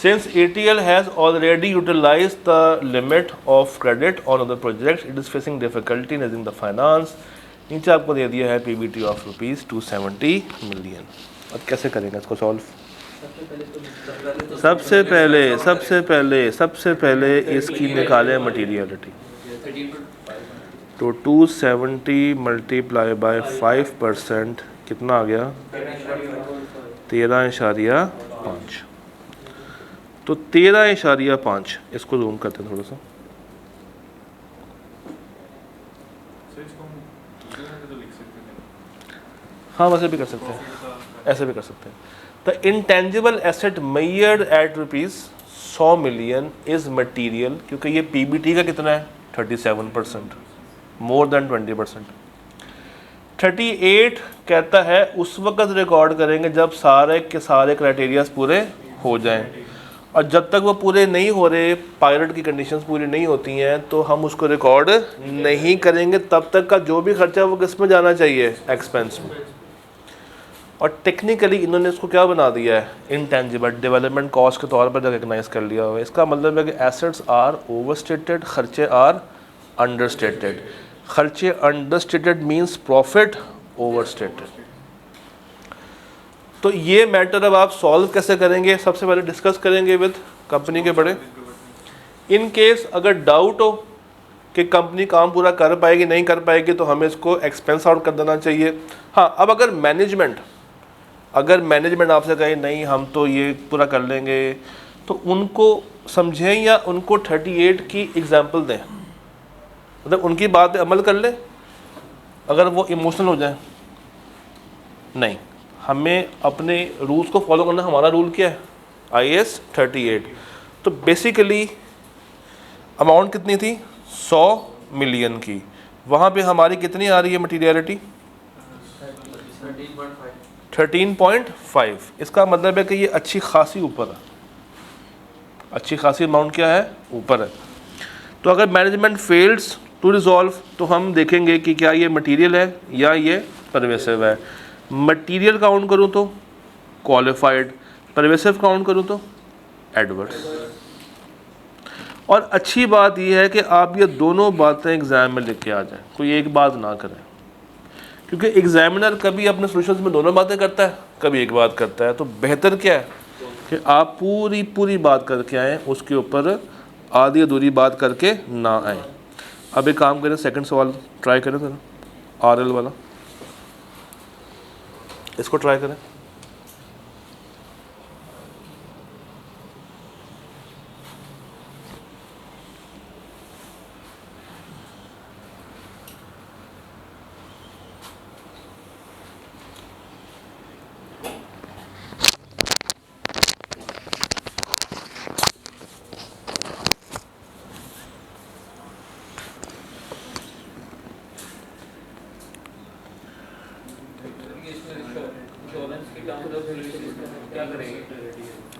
Since ATL has already utilized the limit of credit on other projects, it is facing difficulty in raising the finance. नीचे आपको दे दिया है PBT of ₹270 million. अब कैसे करेंगे इसको सॉल्व? सबसे पहले इसकी निकालें मटीरियलिटी. तो 270 मल्टीप्लाई बाय 5% कितना आ गया? 13.5. तो 13.5, इसको जूम करते हैं थोड़ा सा. हाँ वैसे भी कर सकते हैं, ऐसे भी कर सकते हैं. The intangible asset measured eight ₹100 million is material, क्योंकि ये PBT का कितना है? 37%, मोर देन 20%. 38 कहता है उस वक्त रिकॉर्ड करेंगे जब सारे के सारे क्राइटेरियाज पूरे हो जाएं, और जब तक वो पूरे नहीं हो रहे, पायलट की कंडीशंस पूरी नहीं होती हैं, तो हम उसको रिकॉर्ड नहीं करेंगे. तब तक का जो भी खर्चा वो किस में जाना चाहिए? एक्सपेंस में. और टेक्निकली इन्होंने इसको क्या बना दिया है? इंटेंजिबल, डेवलपमेंट कॉस्ट के तौर पर रिकग्नाइज कर लिया हुआ है. इसका मतलब है कि एसेट्स आर ओवरस्टेटेड, खर्चे आर अंडरस्टेटेड. खर्चे अंडरस्टेटेड मींस प्रॉफिट ओवरस्टेटेड. तो ये मैटर अब आप सॉल्व कैसे करेंगे? सबसे पहले डिस्कस करेंगे विद कंपनी के बड़े. इन केस अगर डाउट हो कि कंपनी काम पूरा कर पाएगी नहीं कर पाएगी, तो हमें इसको एक्सपेंस आउट कर देना चाहिए. हाँ, अब अगर मैनेजमेंट आपसे कहे नहीं हम तो ये पूरा कर लेंगे, तो उनको समझें या उनको 38 की एग्जांपल दें, मतलब उनकी बात पे अमल कर ले. अगर वो इमोशनल हो जाए, नहीं, हमें अपने रूल्स को फॉलो करना. हमारा रूल क्या है? IAS 38. तो बेसिकली अमाउंट कितनी थी? 100 मिलियन की. वहाँ पे हमारी कितनी आ रही है मटीरियलिटी? 13.5. इसका मतलब है कि ये अच्छी खासी ऊपर है, अच्छी खासी अमाउंट क्या है? ऊपर है. तो अगर मैनेजमेंट फेल्स टू रिजॉल्व, तो हम देखेंगे कि क्या ये मटीरियल है या ये परवेसिव है. मटीरियल काउंट करूँ तो क्वालिफाइड, परवेसिव काउंट करूँ तो एडवर्स. और अच्छी बात यह है कि आप ये दोनों बातें एग्ज़ाम में लिख के आ जाएं, कोई एक बात ना करें, क्योंकि एग्जामिनर कभी अपने सॉल्यूशंस में दोनों बातें करता है, कभी एक बात करता है. तो बेहतर क्या है कि आप पूरी बात करके आएँ, उसके ऊपर आधी अधूरी बात करके ना आएँ. अब एक काम करें, सेकंड सवाल ट्राई करें सर, RL वाला, इसको ट्राई करें.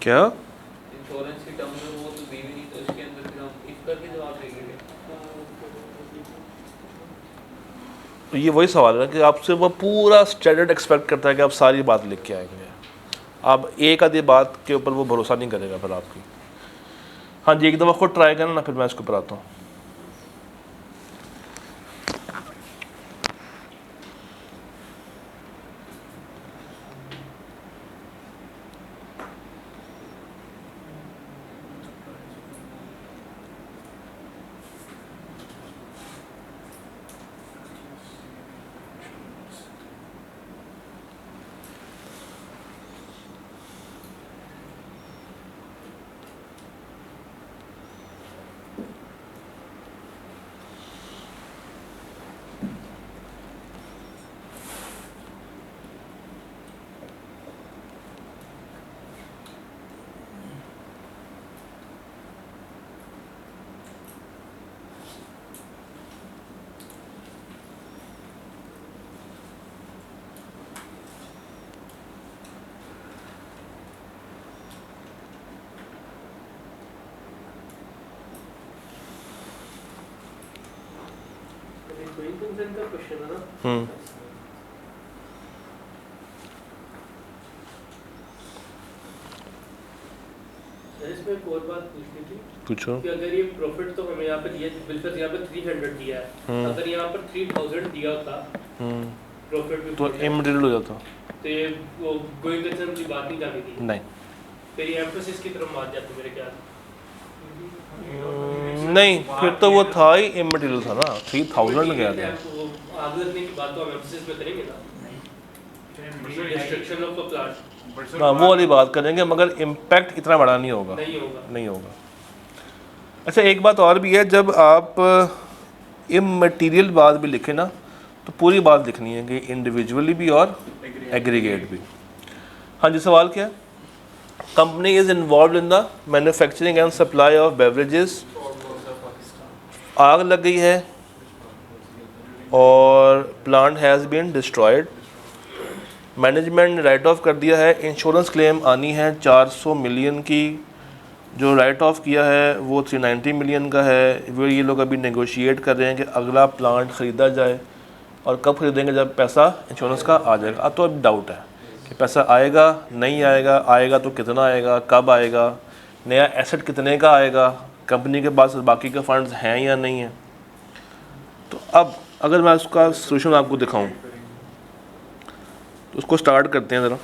क्या इंश्योरेंस की टर्म में वो तो दी भी नहीं, तो इसके अंदर फिर हम इफ करके जवाब देंगे. तो ये वही सवाल है कि आपसे वो पूरा स्टैंडर्ड एक्सपेक्ट करता है कि आप सारी बात लिख के आएंगे. आप एक आधी बात के ऊपर वो भरोसा नहीं करेगा फिर आपकी. हाँ जी, एक दफ़ा खुद ट्राई करना ना, फिर मैं इसको बताता हूँ. 50% का क्वेश्चन है ना। इसमें एक और बात पूछनी थी पूछो। कि अगर ये प्रॉफिट तो हमें यहाँ पे दिया बिल्कुल यहाँ पे 300 दिया है, अगर यहाँ पर 3000 दिया होता प्रॉफिट तो इमटेरियल हो जाता। तो ये वो गोइंग कंसर्न की बात नहीं जानी थी। नहीं, फिर ये एम्फोसिस की तरफ बात जाती मेरे ख्याल नहीं, फिर तो वो था ही इमटेरियल था ना, 3000 में गया था। वो आगे रखने की बात तो हम एम्फोसिस पे करेंगे ना, डिस्ट्रक्शन ऑफ द प्लांट हाँ, वो वाली बात करेंगे, मगर इम्पैक्ट इतना बड़ा नहीं होगा, नहीं होगा। अच्छा, एक बात और भी है, जब आप इमटेरियल बात भी लिखें ना तो पूरी बात लिखनी है कि इंडिविजुअली भी और एग्रीगेट भी। हाँ जी, सवाल क्या है? Company is involved in the manufacturing and supply of beverages. आग लग गई है और plant has been destroyed. Management ने राइट ऑफ कर दिया है, इंश्योरेंस क्लेम आनी है 400 मिलियन की, जो राइट ऑफ किया है वो 390 मिलियन का है। वो ये लोग अभी नेगोशिएट कर रहे हैं कि अगला प्लांट ख़रीदा जाए, और कब खरीदेंगे? जब पैसा इंश्योरेंस का आ जाएगा। अब तो अब डाउट है कि पैसा आएगा नहीं आएगा, आएगा तो कितना आएगा, कब आएगा, नया एसेट कितने का आएगा, कंपनी के पास बाकी के फंड्स हैं या नहीं हैं। तो अब अगर मैं उसका सोल्यूशन आपको दिखाऊं तो उसको स्टार्ट करते हैं ज़रा।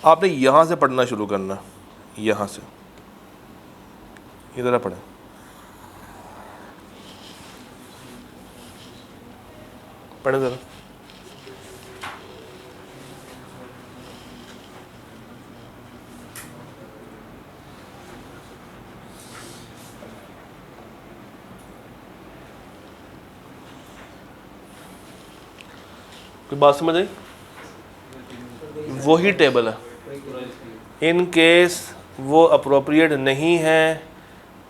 आपने यहाँ से पढ़ना शुरू करना, यहाँ से, ये ज़रा पढ़ें। पढ़ें ज़रा। कोई बात समझ आई? वही टेबल है। इन केस वो अप्रोप्रिएट नहीं है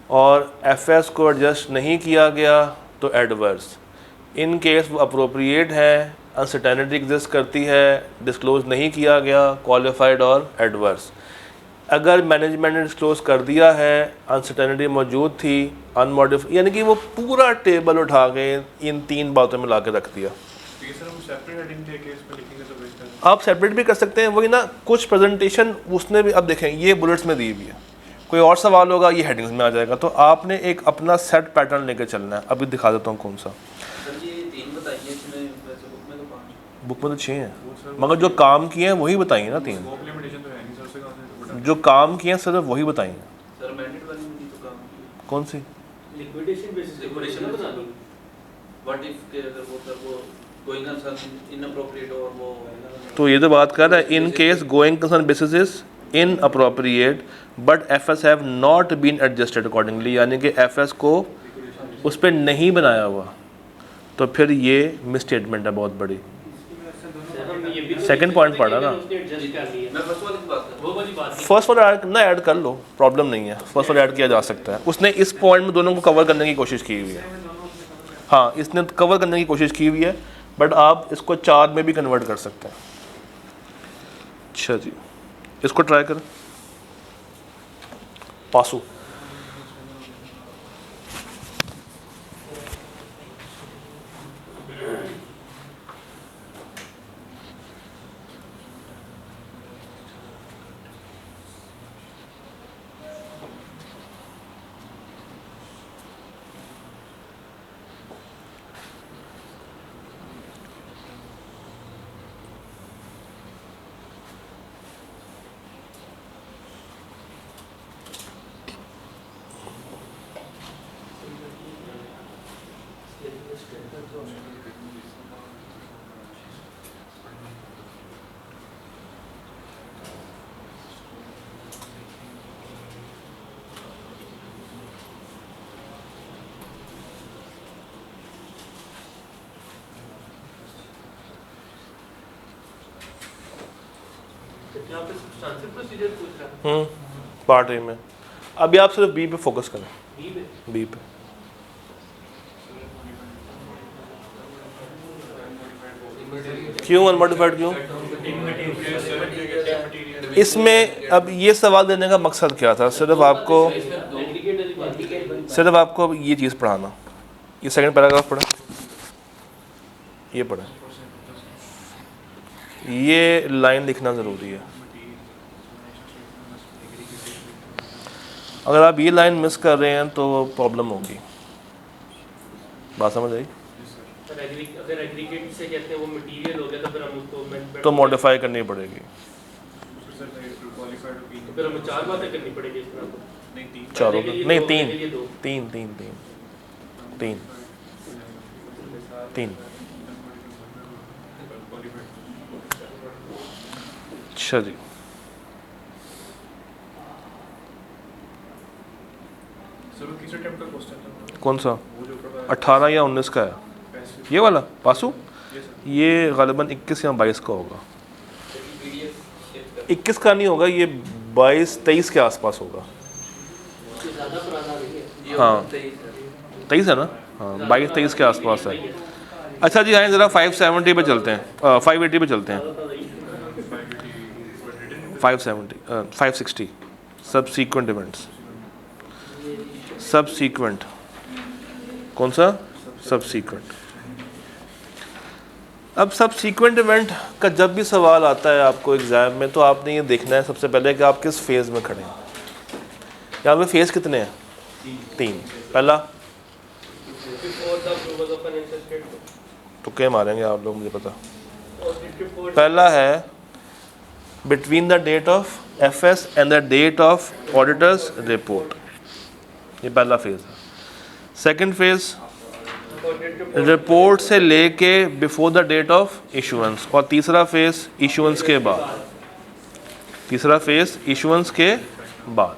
और एफएस को एडजस्ट नहीं किया गया तो एडवर्स। इन केस वो अप्रोप्रिएट है, अनसर्टेनिटी एग्जिस्ट करती है, डिस्क्लोज नहीं किया गया, क्वालिफाइड और एडवर्स। अगर मैनेजमेंट ने डिस्क्लोज कर दिया है, अनसर्टेनिटी मौजूद थी, अनमॉडिफाइड, यानी कि वो पूरा टेबल उठा के इन तीन बातों में ला के रख दिया। आप सेपरेट भी कर सकते हैं, वही ना, कुछ प्रेजेंटेशन उसने भी, अब देखें ये बुलेट्स में दी हुई है, कोई और सवाल होगा ये हेडिंग्स में आ जाएगा, तो आपने एक अपना सेट पैटर्न लेकर चलना है। अभी दिखा देता हूँ कौन सा। बुक में तो 6 हैं, मगर जो काम किए हैं वही बताइए ना, 3 जो काम किए हैं सिर्फ वही बताइए। कौन सी? लिक्विडेशन बेसिस लिक्विडेशन बना दो। व्हाट इफ के अगर वो गोइंग कंसर्न इनअप्रोप्रिएट और वो, तो ये तो बात कर रहा है, in case going concern basis is inappropriate but FS have not been adjusted accordingly, यानी कि एफएस को उस पर नहीं बनाया हुआ, तो फिर ये मिसस्टेटमेंट है बहुत बड़ी। सेकंड पॉइंट पढ़ा ना, फर्स्ट वाला ऐड कर लो, प्रॉब्लम नहीं है, फर्स्ट वाला ऐड किया जा सकता है। उसने इस पॉइंट में दोनों को कवर करने की कोशिश की हुई है। हाँ, इसने कवर करने की कोशिश की हुई है, बट आप इसको 4 में भी कन्वर्ट कर सकते हैं। अच्छा जी, इसको ट्राई करें। पासू यहाँ पे सब्सटेंशियल प्रोसीजर पूछ रहा है। पार्ट ए में। अभी आप सिर्फ बी पे फोकस करें। बी पे क्यों अनमोडिफाइड क्यों? इसमें अब ये सवाल देने का मकसद क्या था? सिर्फ आपको ये चीज़ पढ़ाना। ये सेकंड पैराग्राफ पढ़ा। ये पढ़ें, ये लाइन लिखना ज़रूरी है। अगर आप ये लाइन मिस कर रहे हैं तो प्रॉब्लम होगी। बात समझ आई? अगर एग्रीगेट से कहते हैं वो मटेरियल हो गया तो फिर हम उसको तो मॉडिफाई करनी पड़ेगी। तो फिर हमें 4 बातें करनी पड़ेगी इस तरह को। चारों पहले के लिए नहीं, दो, पहले के लिए दो। तीन। अच्छा जी, कौन सा 18 या 19 का है ये वाला पासू? ये गालिबन 21 या 22 का होगा। 21 का नहीं होगा, ये 22-23 के आसपास होगा। हाँ 23 है ना, हाँ 22-23 के आसपास है। अच्छा जी, आए ज़रा 570 पे चलते हैं, 580 पे चलते हैं। 560 सबसीक्वेंट इवेंट्स। सबसीक्वेंट कौन सा? सबसीक्वेंट। अब सबसीक्वेंट इवेंट का जब भी सवाल आता है आपको एग्ज़ाम में, तो आपने ये देखना है सबसे पहले कि आप किस फेज़ में खड़े हैं। यहाँ पे फेज़ कितने हैं? 3। पहला तुक्के मारेंगे आप लोग, मुझे पता। पहला है between the date of FS and the date of auditors report, ये पहला फेज़ है। सेकंड फेज़ रिपोर्ट से लेके before the date of issuance, और तीसरा फेज़ इशुएंस के बाद। तीसरा फेज़ इशुएंस के बाद।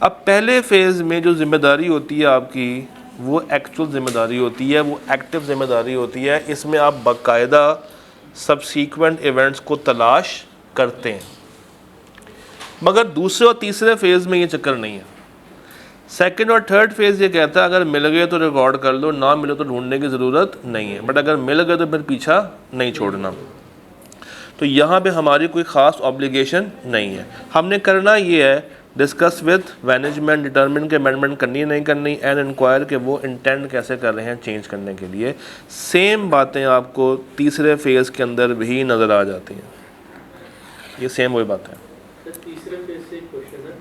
अब पहले फेज़ में जो जिम्मेदारी होती है आपकी, वो एक्चुअल जिम्मेदारी होती है, वो एक्टिव जिम्मेदारी होती है। इसमें आप बाकायदा सबसीक्वेंट इवेंट्स को तलाश करते हैं। मगर दूसरे और तीसरे फेज़ में ये चक्कर नहीं है। सेकंड और थर्ड फेज़ ये कहता है अगर मिल गए तो रिकॉर्ड कर लो, ना मिले तो ढूंढने की ज़रूरत नहीं है, बट अगर मिल गए तो फिर पीछा नहीं छोड़ना। तो यहाँ पे हमारी कोई ख़ास ऑब्लिगेशन नहीं है। हमने करना ये है डिस्कस विद मैनेजमेंट, डिटरमिन के अमेंडमेंट करनी है नहीं करनी, एंड इंक्वायर के वो इंटेंड कैसे कर रहे हैं चेंज करने के लिए। सेम बातें आपको तीसरे फेज़ के अंदर भी नज़र आ जाती हैं। ये सेम वही बात है। तीसरे फेज से एक क्वेश्चन है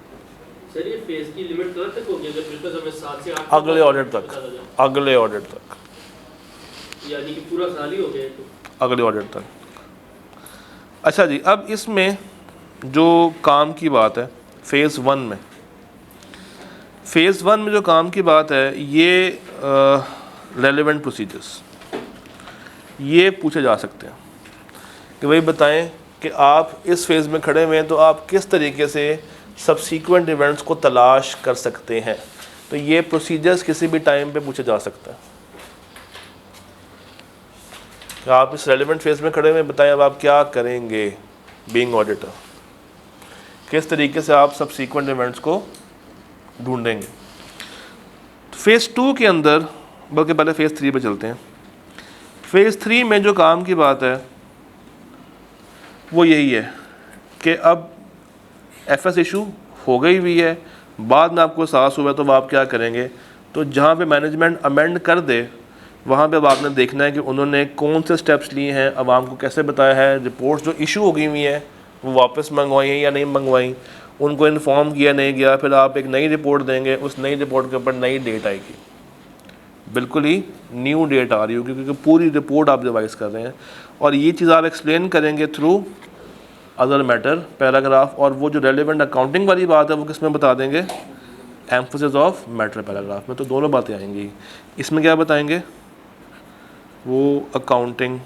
सर, ये फेज की लिमिट कब तक होगी? अगर बिल्कुल हमें 7 से 8 अगले ऑडिट तक, अगले ऑडिट तक, यानी कि पूरा साल ही हो गया तो अगले ऑडिट तक। अच्छा जी, अब इसमें जो काम की बात है फ़ेज़ 1 में, फ़ेज़ 1 में जो काम की बात है, ये रेलेवेंट प्रोसीजर्स ये पूछे जा सकते हैं कि भाई बताएं कि आप इस फेज़ में खड़े हुए हैं तो आप किस तरीके से सबसीक्वेंट इवेंट्स को तलाश कर सकते हैं। तो ये प्रोसीजर्स किसी भी टाइम पे पूछे जा सकते हैं कि आप इस रेलेवेंट फेज़ में खड़े हुए हैं, बताएं अब आप क्या करेंगे बीइंग ऑडिटर, किस तरीके से आप सबसीक्वेंट इवेंट्स को ढूंढेंगे। फ़ेज़ 2 के अंदर, बल्कि पहले फ़ेज़ 3 पे चलते हैं। फ़ेज़ 3 में जो काम की बात है वो यही है कि अब एफएस इशू हो गई हुई है, बाद में आपको एहसास हुआ तो आप क्या करेंगे। तो जहाँ पे मैनेजमेंट अमेंड कर दे वहाँ पे अब आपने देखना है कि उन्होंने कौन से स्टेप्स लिए हैं, आवाम को कैसे बताया है, रिपोर्ट्स जो इशू हो गई हुई हैं वो वापस मंगवाई हैं या नहीं मंगवाई, उनको इन्फॉर्म किया नहीं गया। फिर आप एक नई रिपोर्ट देंगे, उस नई रिपोर्ट के ऊपर नई डेट आएगी, बिल्कुल ही न्यू डेट आ रही होगी क्योंकि पूरी रिपोर्ट आप रिवाइज़ कर रहे हैं। और ये चीज़ आप एक्सप्लेन करेंगे थ्रू अदर मैटर पैराग्राफ, और वो जो रेलेवेंट अकाउंटिंग वाली बात है वो किस में बता देंगे, एम्फोसिस ऑफ मैटर पैराग्राफ में। तो दोनों बातें आएंगी। इसमें क्या बताएंगे, वो अकाउंटिंग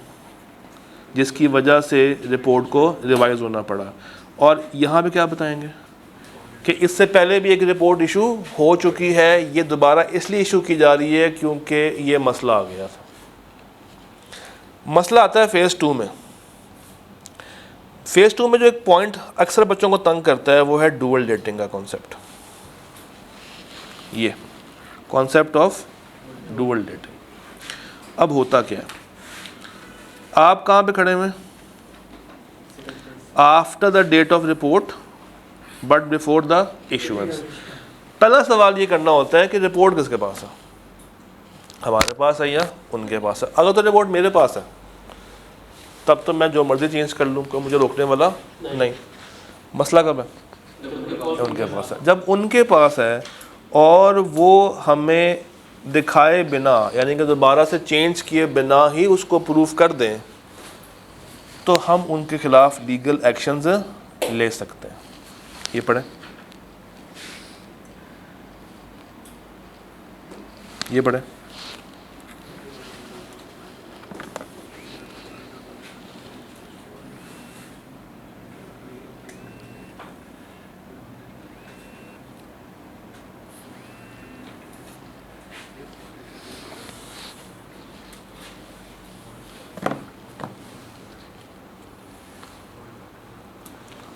जिसकी वजह से रिपोर्ट को रिवाइज होना पड़ा, और यहाँ पे क्या बताएंगे कि इससे पहले भी एक रिपोर्ट इशू हो चुकी है, ये दोबारा इसलिए इशू की जा रही है क्योंकि ये मसला आ गया था। मसला आता है फ़ेज़ 2 में। फ़ेज़ 2 में जो एक पॉइंट अक्सर बच्चों को तंग करता है वो है डुअल डेटिंग का कॉन्सेप्ट। ये कॉन्सेप्ट ऑफ डुअल डेटिंग। अब होता क्या है, आप कहाँ पे खड़े हुए, after the date of report but before the issuance. पहला सवाल ये करना होता है कि रिपोर्ट किसके पास है। हमारे पास है या उनके पास है। अगर तो रिपोर्ट मेरे पास है तब तो मैं जो मर्जी चेंज कर लूँ, कोई मुझे रोकने वाला नहीं। मसला कब है? उनके पास है। जब उनके पास है और वो हमें दिखाए बिना, यानी कि दोबारा से चेंज किए बिना ही उसको प्रूफ कर दें, तो हम उनके खिलाफ लीगल एक्शंस ले सकते हैं। ये पढ़ें, ये पढ़ें।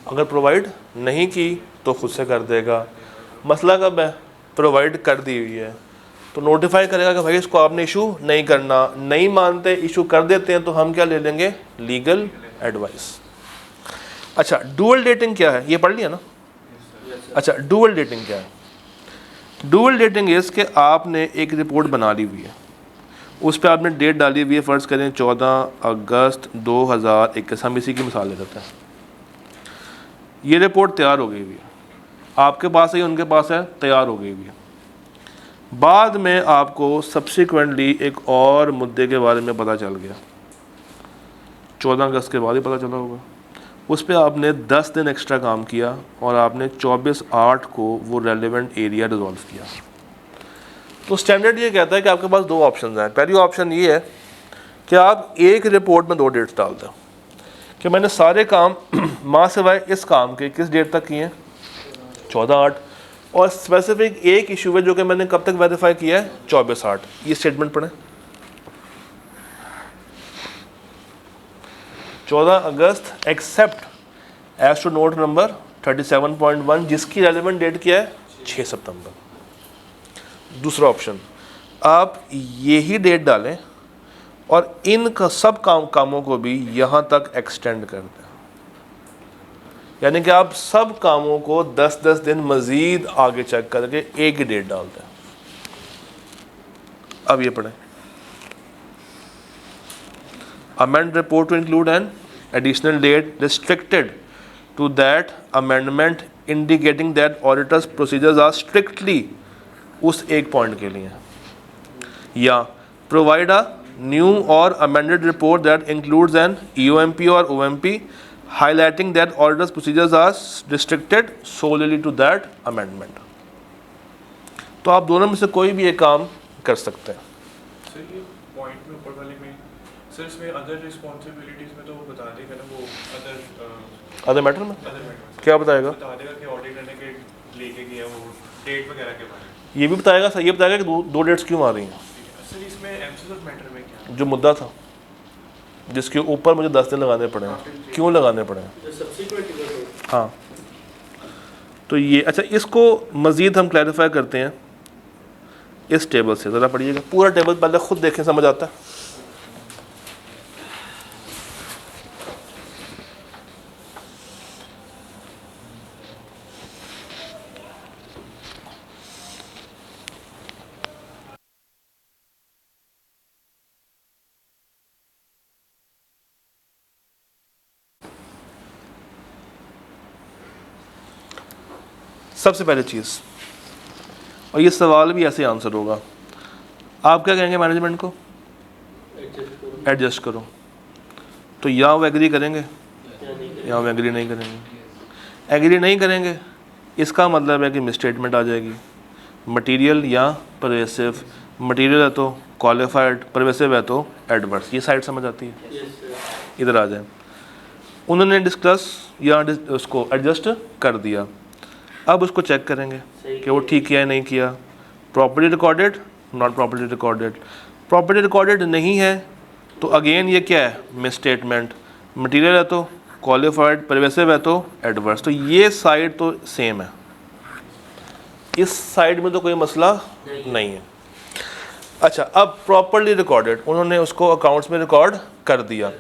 अगर प्रोवाइड नहीं की तो खुद से कर देगा। मसला कब है? प्रोवाइड कर दी हुई है तो नोटिफाई करेगा कि भाई इसको आपने इशू नहीं करना। नहीं मानते, इशू कर देते हैं, तो हम क्या ले लेंगे? Legal advice. अच्छा, डुअल डेटिंग क्या है? ये पढ़ लिया ना? अच्छा, डुअल डेटिंग क्या है? डुअल डेटिंग इस कि आपने एक रिपोर्ट बना ली हुई है, उस पर आपने डेट डाली हुई है, फ़र्ज़ करें 14 अगस्त 2021, हम इसी की मिसाल ले लेते हैं। ये रिपोर्ट तैयार हो गई हुई है, आपके पास है, उनके पास है, तैयार हो गई हुई है। बाद में आपको सब्सिक्वेंटली एक और मुद्दे के बारे में पता चल गया, 14 अगस्त के बाद ही पता चला होगा। उस पर आपने 10 दिन एक्स्ट्रा काम किया और आपने 24/8 को वो रेलेवेंट एरिया रिजॉल्व किया। तो स्टैंडर्ड ये कहता है कि आपके पास दो ऑप्शन हैं। पहली ऑप्शन ये है कि आप एक रिपोर्ट में 2 डेट्स डाल दें कि मैंने सारे काम माँ सिवाय इस काम के किस डेट तक किए हैं? 14/8, और स्पेसिफिक एक इशू है जो कि मैंने कब तक वेरीफाई किया है? 24/8। ये स्टेटमेंट पढ़ें, 14 अगस्त except as to note number 37.1, जिसकी रेलेवेंट डेट क्या है? 6 सितंबर। दूसरा ऑप्शन, आप यही डेट डालें और इन सब कामों को भी यहाँ तक एक्सटेंड कर दें, यानी कि आप सब कामों को 10-10 दिन मज़ीद आगे चेक करके एक ही डेट डाल दें। अब ये पढ़ें, amend report to include an additional date restricted to that amendment indicating that auditors procedures are strictly उस एक पॉइंट के लिए, या provide a new or amended report that includes an EOMP or OMP highlighting that auditors procedures are restricted solely to that amendment। तो आप दोनों में से कोई भी एक काम कर सकते हैं। सर ये पॉइंट में ऊपर वाले में सर इसमें अदर रिस्पॉन्सिबिलिटीज में तो वो बता देगा ना, वो अदर मैटर में अदर मैटर क्या बताएगा? बता देगा कि ऑडिटर ने के लेके गया वो डेट वगैरह के बारे में। ये भी बताएगा सर, ये बताएगा कि दो डेट्स क्यों आ रही हैं। सर इसमें एम्फेसिस ऑफ मैटर में क्या जो मुद्दा था जिसके ऊपर मुझे 10 दिन लगाने पड़े हैं, क्यों लगाने पड़े हैं? हाँ, तो ये अच्छा, इसको मज़ीद हम क्लैरिफाई करते हैं इस टेबल से। ज़रा पढ़िएगा पूरा टेबल, पहले खुद देखें, समझ आता है। सबसे पहले चीज़, और ये सवाल भी ऐसे आंसर होगा, आप क्या कहेंगे मैनेजमेंट को? एडजस्ट करो। तो या वो एग्री करेंगे या वो एग्री नहीं करेंगे। एग्री नहीं करेंगे इसका मतलब है कि मिसस्टेटमेंट आ जाएगी। मटीरियल या परवेसिव, मटीरियल है तो क्वालिफाइड, परवेसिव है तो एडवर्स। ये साइड समझ आती है? इधर आ जाए। उन्होंने डिस्कस या उसको एडजस्ट कर दिया, अब उसको चेक करेंगे कि वो ठीक किया है नहीं किया। Property recorded, not property recorded. Property recorded नहीं है तो अगेन ये क्या है? मिसस्टेटमेंट। मटीरियल है तो क्वालिफाइड, परवेसिव है तो एडवर्स। तो ये साइड तो सेम है, इस साइड में तो कोई मसला नहीं है। अच्छा, अब प्रॉपर्ली रिकॉर्डेड, उन्होंने उसको अकाउंट्स में रिकॉर्ड कर दिया।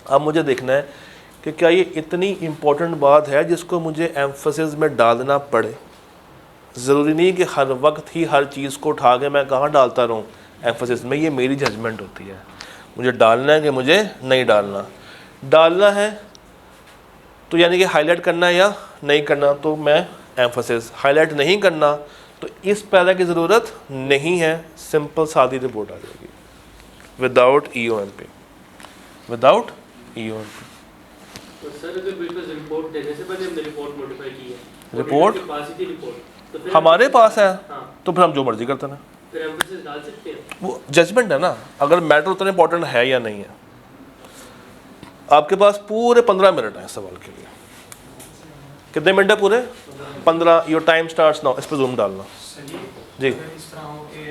अब मुझे देखना है कि क्या ये इतनी इम्पोर्टेंट बात है जिसको मुझे एम्फसिस में डालना पड़े। ज़रूरी नहीं कि हर वक्त ही हर चीज़ को उठा के मैं कहाँ डालता रहूँ, एम्फोसिस में, ये मेरी जजमेंट होती है, मुझे डालना है कि मुझे नहीं डालना। डालना है तो यानी कि हाईलाइट करना है या नहीं करना, तो मैं एम्फोसिस। हाईलाइट नहीं करना तो इस पैरा की ज़रूरत नहीं है, सिंपल सादी रिपोर्ट आ जाएगी विदाउट EOMP, विदाउट EOMP। तो सर अगर बिल्कुल रिपोर्ट देने से पहले हमने रिपोर्ट मॉडिफाई की है, रिपोर्ट के पास ही थी रिपोर्ट, तो फिर हमारे पास है, हाँ, तो फिर हम जो मर्जी करते हैं, फिर एम्फेसिस डाल सकते हैं। वो जजमेंट है ना, अगर मैटर उतना इंपॉर्टेंट है या नहीं है। आपके पास पूरे 15 मिनट है इस सवाल के लिए। कितने मिनट है पूरे? 15। Your time starts now. इस पर जूम डालना जी। अगर इस तरह हो कि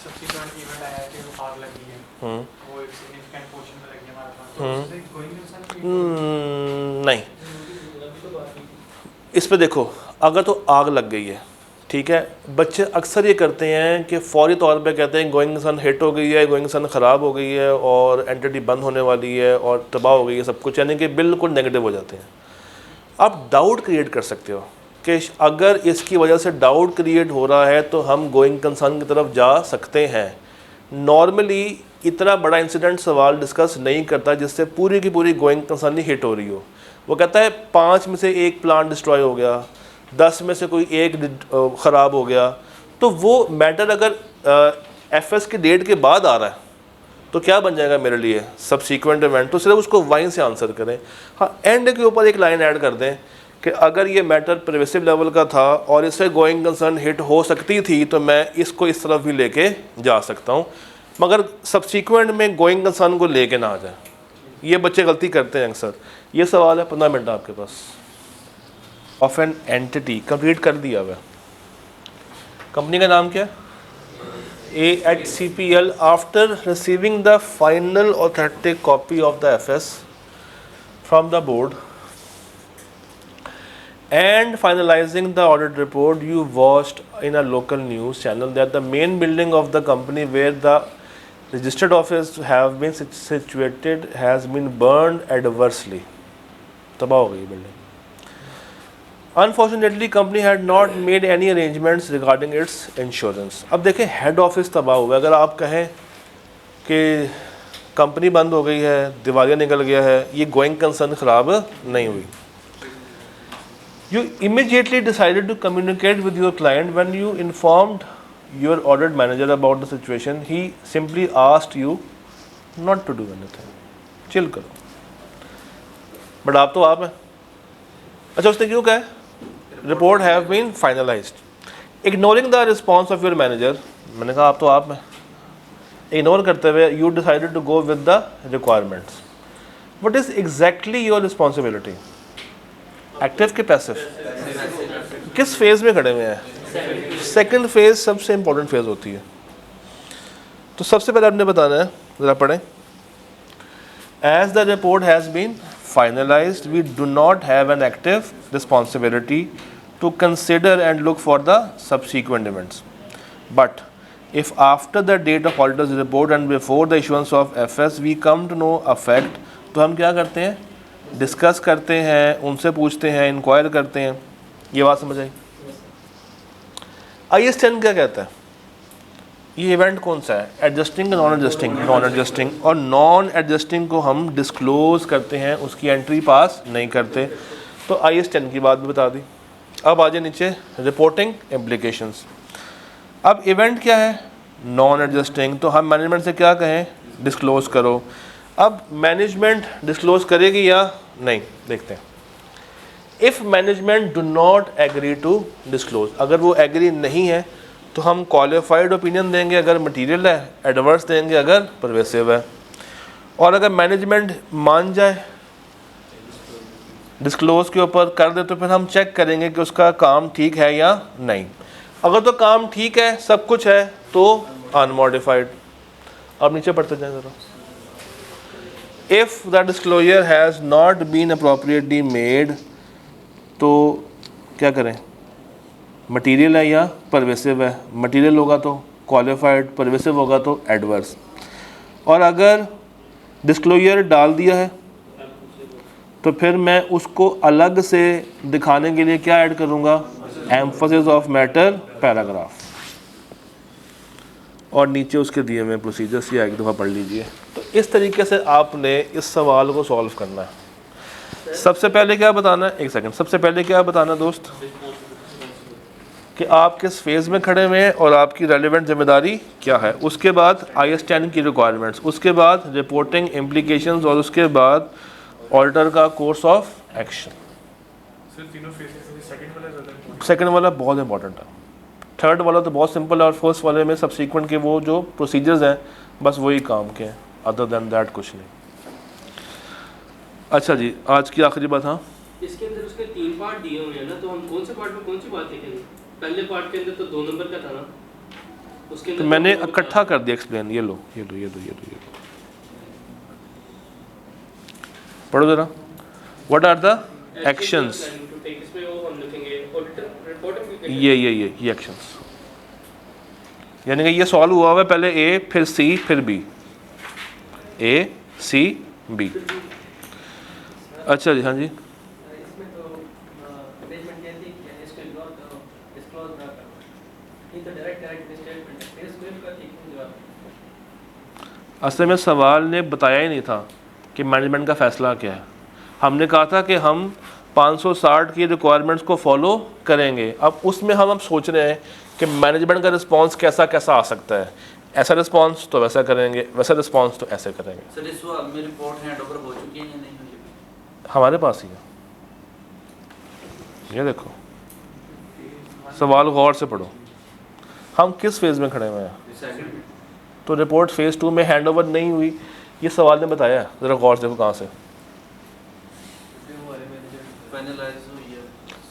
सब्सिक्वेंट इवेंट आया कि वो आग लगी है, वो एक सिग्निफिकेंट पोर्शन में लगी है हमारे पास, तो उससे गोइंग कंसर्न नहीं, इस पे देखो, अगर तो आग लग गई है, ठीक है, बच्चे अक्सर ये करते हैं कि फौरी तौर पे कहते हैं गोइंग सन हिट हो गई है, गोइंग सन ख़राब हो गई है और एंटिटी बंद होने वाली है और तबाह हो गई है सब कुछ, यानी कि बिल्कुल नेगेटिव हो जाते हैं। आप डाउट क्रिएट कर सकते हो कि अगर इसकी वजह से डाउट क्रिएट हो रहा है तो हम गोइंग कंसर्न की तरफ जा सकते हैं। नॉर्मली इतना बड़ा इंसिडेंट सवाल डिस्कस नहीं करता जिससे पूरी की पूरी गोइंग कंसर्न ही हिट हो रही हो। वो कहता है 5 में से 1 प्लांट डिस्ट्रॉय हो गया, 10 में से कोई 1 ख़राब हो गया, तो वो मैटर अगर FS की डेट के बाद आ रहा है तो क्या बन जाएगा मेरे लिए सब्सीक्वेंट इवेंट। तो सिर्फ उसको वाइन से आंसर करें। हाँ, एंड के ऊपर एक लाइन ऐड कर दें कि अगर ये मैटर परवेसिव लेवल का था और इससे गोइंग कंसर्न हिट हो सकती थी तो मैं इसको इस तरफ भी लेके जा सकता हूँ, मगर सब्सीक्वेंट में गोइंग कंसर्न को लेके ना आ जाए। ये बच्चे गलती करते हैं अक्सर। ये सवाल है 15 मिनट आपके पास। ऑफ एन एंटिटी कंप्लीट कर दिया हुआ। कंपनी का नाम क्या है? AHCPL after receiving the final authentic copy of the FS from the board and finalizing the audit report, you watched in a local news channel that the main building of the company where the registered office have been situated has been burned adversely. तबाह हो गई building. Unfortunately, company had not made any arrangements regarding its insurance. अब देखें, हेड ऑफिस तबाह हुआ। अगर आप कहें कि कंपनी बंद हो गई है, दिवालिया निकल गया है, ये गोइंग कंसर्न ख़राब नहीं हुई। You immediately decided to communicate with your client when you informed your audit manager about the situation. He simply asked you not to do anything. Chill करो। बट आप तो आप हैं। अच्छा, उसने क्यों कहा? Report have been finalized. Ignoring the response of your manager, मैंने कहा आप तो आप में, इग्नोर करते हुए you decided to go with the requirements. What is exactly your responsibility? Active के पैसिव? किस फेज में खड़े हुए हैं? सेकंड फेज सबसे इंपॉर्टेंट फेज होती है। तो सबसे पहले आपने बताना है, ज़रा पढ़ें। As the report has been finalized, we do not have an active responsibility to consider and look for the subsequent events. But if after the date of auditor's report and before the issuance of FS we come to know a fact, तो हम क्या करते हैं? डिस्कस करते हैं, उनसे पूछते हैं, इंक्वायर करते हैं। ये बात समझ आई? IAS 10 क्या कहता है? ये इवेंट कौन सा है? Adjusting, non adjusting? Non adjusting. और नॉन एडजस्टिंग को हम डिस्क्लोज करते हैं, उसकी एंट्री पास नहीं करते। तो IAS 10 की बात भी बता दी। अब आ जाए नीचे, रिपोर्टिंग इम्प्लीकेशंस। अब इवेंट क्या है? Non adjusting. तो हम मैनेजमेंट से क्या कहें? डिस्क्लोज करो। अब मैनेजमेंट डिस्क्लोज करेगी या नहीं, देखते हैं। If management do not agree to disclose, अगर वो एग्री नहीं है तो हम क्वालिफाइड ओपिनियन देंगे अगर मटेरियल है, एडवर्स देंगे अगर परवेसिव है। और अगर मैनेजमेंट मान जाए, डिस्क्लोज के ऊपर कर दे, तो फिर हम चेक करेंगे कि उसका काम ठीक है या नहीं। अगर तो काम ठीक है, सब कुछ है, तो अनमॉडिफाइड। अब नीचे पढ़ते जाएं ज़रा। If the disclosure has not been appropriately made, तो क्या करें? मटेरियल है या परवेसिव है? मटेरियल होगा तो क्वालिफाइड, परवेसिव होगा तो एडवर्स। और अगर डिस्क्लोजर डाल दिया है तो फिर मैं उसको अलग से दिखाने के लिए क्या ऐड करूँगा? Emphasis of matter paragraph. और नीचे उसके दिए हुए प्रोसीजर्स, या एक दफ़ा पढ़ लीजिए। तो इस तरीके से आपने इस सवाल को सॉल्व करना है। सबसे पहले क्या बताना है, एक सेकंड, सबसे पहले क्या बताना दोस्त, कि आप किस फेज़ में खड़े हुए हैं और आपकी रेलेवेंट जिम्मेदारी क्या है। उसके बाद IS 10 की रिक्वायरमेंट्स, उसके बाद रिपोर्टिंग इम्प्लीकेशंस, और उसके बाद ऑडिटर का कोर्स ऑफ एक्शन। सर तीनों फेसेस में सेकंड वाला ज़्यादा important सेकंड वाला बहुत इंपॉर्टेंट है, थर्ड वाला तो बहुत सिंपल है, और फर्स्ट वाले में सब्सिक्वेंट के वो जो प्रोसीजर्स हैं बस वही काम के हैं, अदर देन दैट कुछ नहीं। अच्छा जी, आज की आखिरी बात। हाँ, इसके अंदर उसके 3 पार्ट दिए हुए हैं ना, तो हम कौन से पार्ट में कौन सी बात लिखेंगे? पहले पार्ट के अंदर तो 2 नंबर का था ना, उसके तो अंदर मैंने 2 नंबर इकट्ठा कर दिया एक्सप्लेन। ये लो ये लो ये लो ये लो ये लो, पढ़ो ज़रा। What are the actions, to take, इसमें वो हम लिखेंगे ऑडिटर रिपोर्टिंग ये एक्शंस, यानी कि ये सॉल्व हुआ हुआ है, पहले ए फिर सी फिर बी, A C B। अच्छा जी, हाँ जी, इसमें तो मैनेजमेंट कहती है कि इसको इग्नोर करो, डिस्क्लोज ना करो, ये तो डायरेक्ट स्टेटमेंट है, फिर इसको इसका ठीक नहीं जवाब। असल में सवाल ने बताया ही नहीं था कि मैनेजमेंट का फ़ैसला क्या है। हमने कहा था कि हम 560 की रिक्वायरमेंट्स को फॉलो करेंगे। अब उसमें हम सोच रहे हैं कि मैनेजमेंट का रिस्पांस कैसा कैसा आ सकता है, ऐसा रिस्पांस तो वैसा करेंगे, वैसा रिस्पांस तो ऐसे करेंगे। सर इस सवाल में रिपोर्ट हैंड ओवर हो चुकी है या नहीं हुई? हमारे पास ही है, ये देखो, सवाल गौर से पढ़ो। हम किस फेज़ में खड़े हुए हैं? सेकंड तो रिपोर्ट फेज़ 2 में हैंड ओवर नहीं हुई, ये सवाल ने बताया है। ज़रा गौर से देखो कहाँ से फाइनलाइज हुई है,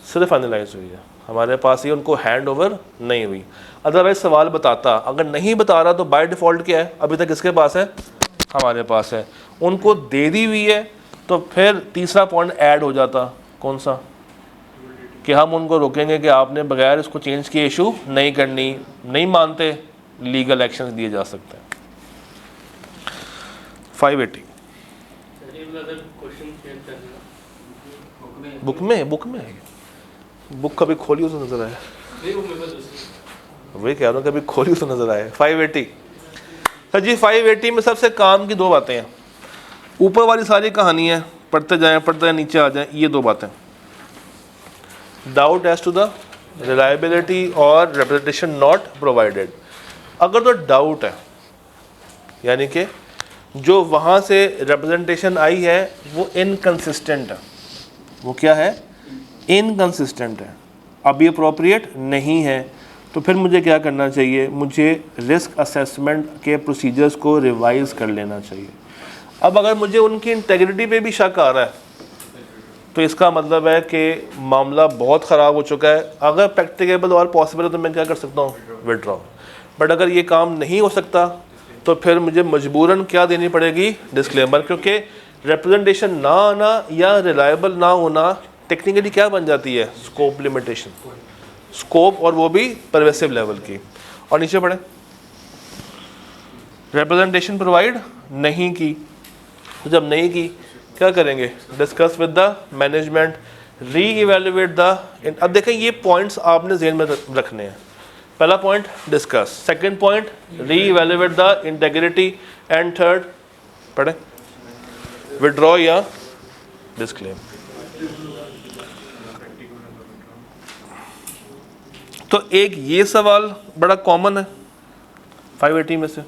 सिर्फ फाइनलाइज हुई है, हमारे पास ही उनको हैंड ओवर नहीं हुई। अदरवाइज सवाल बताता, अगर नहीं बता रहा तो बाय डिफ़ॉल्ट क्या है, अभी तक किसके पास है, हमारे पास है। उनको दे दी हुई है तो फिर तीसरा पॉइंट ऐड हो जाता, कौन सा, कि हम उनको रोकेंगे कि आपने बगैर इसको चेंज किए इशू नहीं करनी, नहीं मानते लीगल एक्शंस दिए जा सकते हैं। 580 अगर क्वेश्चन चेंज करना बुक में है, बुक कभी खोली तो नजर आए, नहीं, वो मेरे पास दूसरी वही कह रहा हूँ, कभी खोली तो नजर आए। 580 सर जी, 580 में सबसे काम की 2 बातें हैं। ऊपर वाली सारी कहानी है, पढ़ते जाएं नीचे आ जाएं, ये 2 बातें, doubt as to the reliability और रिप्रेजेंटेशन नॉट प्रोवाइडेड। अगर तो डाउट है, यानी कि जो वहाँ से रिप्रेजेंटेशन आई है वो इनकंसिस्टेंट है, वो क्या है, इनकंसिस्टेंट है, अब ये अप्रोप्रिएट नहीं है, तो फिर मुझे क्या करना चाहिए, मुझे रिस्क असेसमेंट के प्रोसीजर्स को रिवाइज़ कर लेना चाहिए। अब अगर मुझे उनकी इंटेग्रिटी पे भी शक आ रहा है तो इसका मतलब है कि मामला बहुत ख़राब हो चुका है। अगर प्रैक्टिकेबल और पॉसिबल है तो मैं क्या कर सकता हूँ, विड्रॉ। बट अगर ये काम नहीं हो सकता तो फिर मुझे मजबूरन क्या देनी पड़ेगी, डिस्क्लेमर, क्योंकि रिप्रेजेंटेशन ना आना या रिलायबल ना होना टेक्निकली क्या बन जाती है, स्कोप लिमिटेशन, स्कोप, और वो भी परवेसिव लेवल की। और नीचे पढ़े, रिप्रेजेंटेशन प्रोवाइड नहीं की, तो जब नहीं की क्या करेंगे, डिस्कस विद द मैनेजमेंट, री इवेल्युएट द। अब देखें ये पॉइंट्स आपने ज़हन में रखने हैं। पहला पॉइंट डिस्कस, सेकंड पॉइंट री evaluate the integrity, and third पढ़े विड्रॉ या डिस्क्लेम। तो एक ये सवाल बड़ा कॉमन है 580 में से।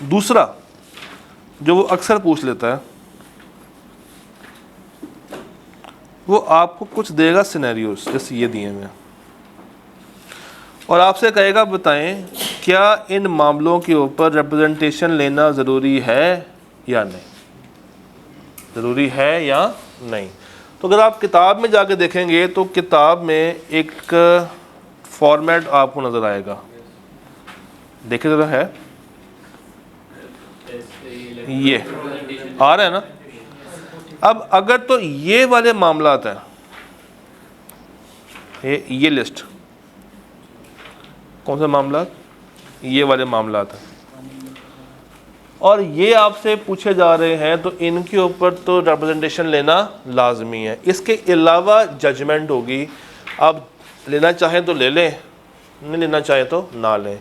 दूसरा जो वो अक्सर पूछ लेता है, वो आपको कुछ देगा सिनेरियोस, जैसे ये दिए हुए हैं, और आपसे कहेगा बताएं क्या इन मामलों के ऊपर रिप्रेजेंटेशन लेना ज़रूरी है या नहीं, ज़रूरी है या नहीं। तो अगर आप किताब में जाके देखेंगे तो किताब में एक फॉर्मेट आपको नज़र आएगा, देखिए ज़रा, है ये आ रहा है ना। अब अगर तो ये वाले मामला आता है, ये लिस्ट कौन सा मामला, ये वाले मामला आता है, और ये आपसे पूछे जा रहे हैं, तो इनके ऊपर तो रिप्रेजेंटेशन लेना लाजमी है। इसके अलावा जजमेंट होगी, आप लेना चाहें तो ले लें, नहीं लेना चाहें तो ना लें।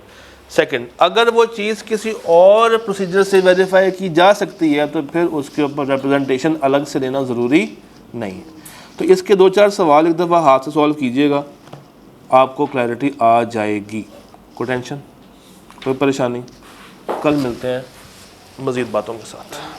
सेकंड, अगर वो चीज़ किसी और प्रोसीजर से वेरीफाई की जा सकती है तो फिर उसके ऊपर रिप्रेजेंटेशन अलग से लेना ज़रूरी नहीं। तो इसके 2-4 सवाल एक दफ़ा हाथ से सॉल्व कीजिएगा, आपको क्लैरिटी आ जाएगी। कोई टेंशन, कोई परेशानी? कल मिलते हैं मज़ीद बातों के साथ।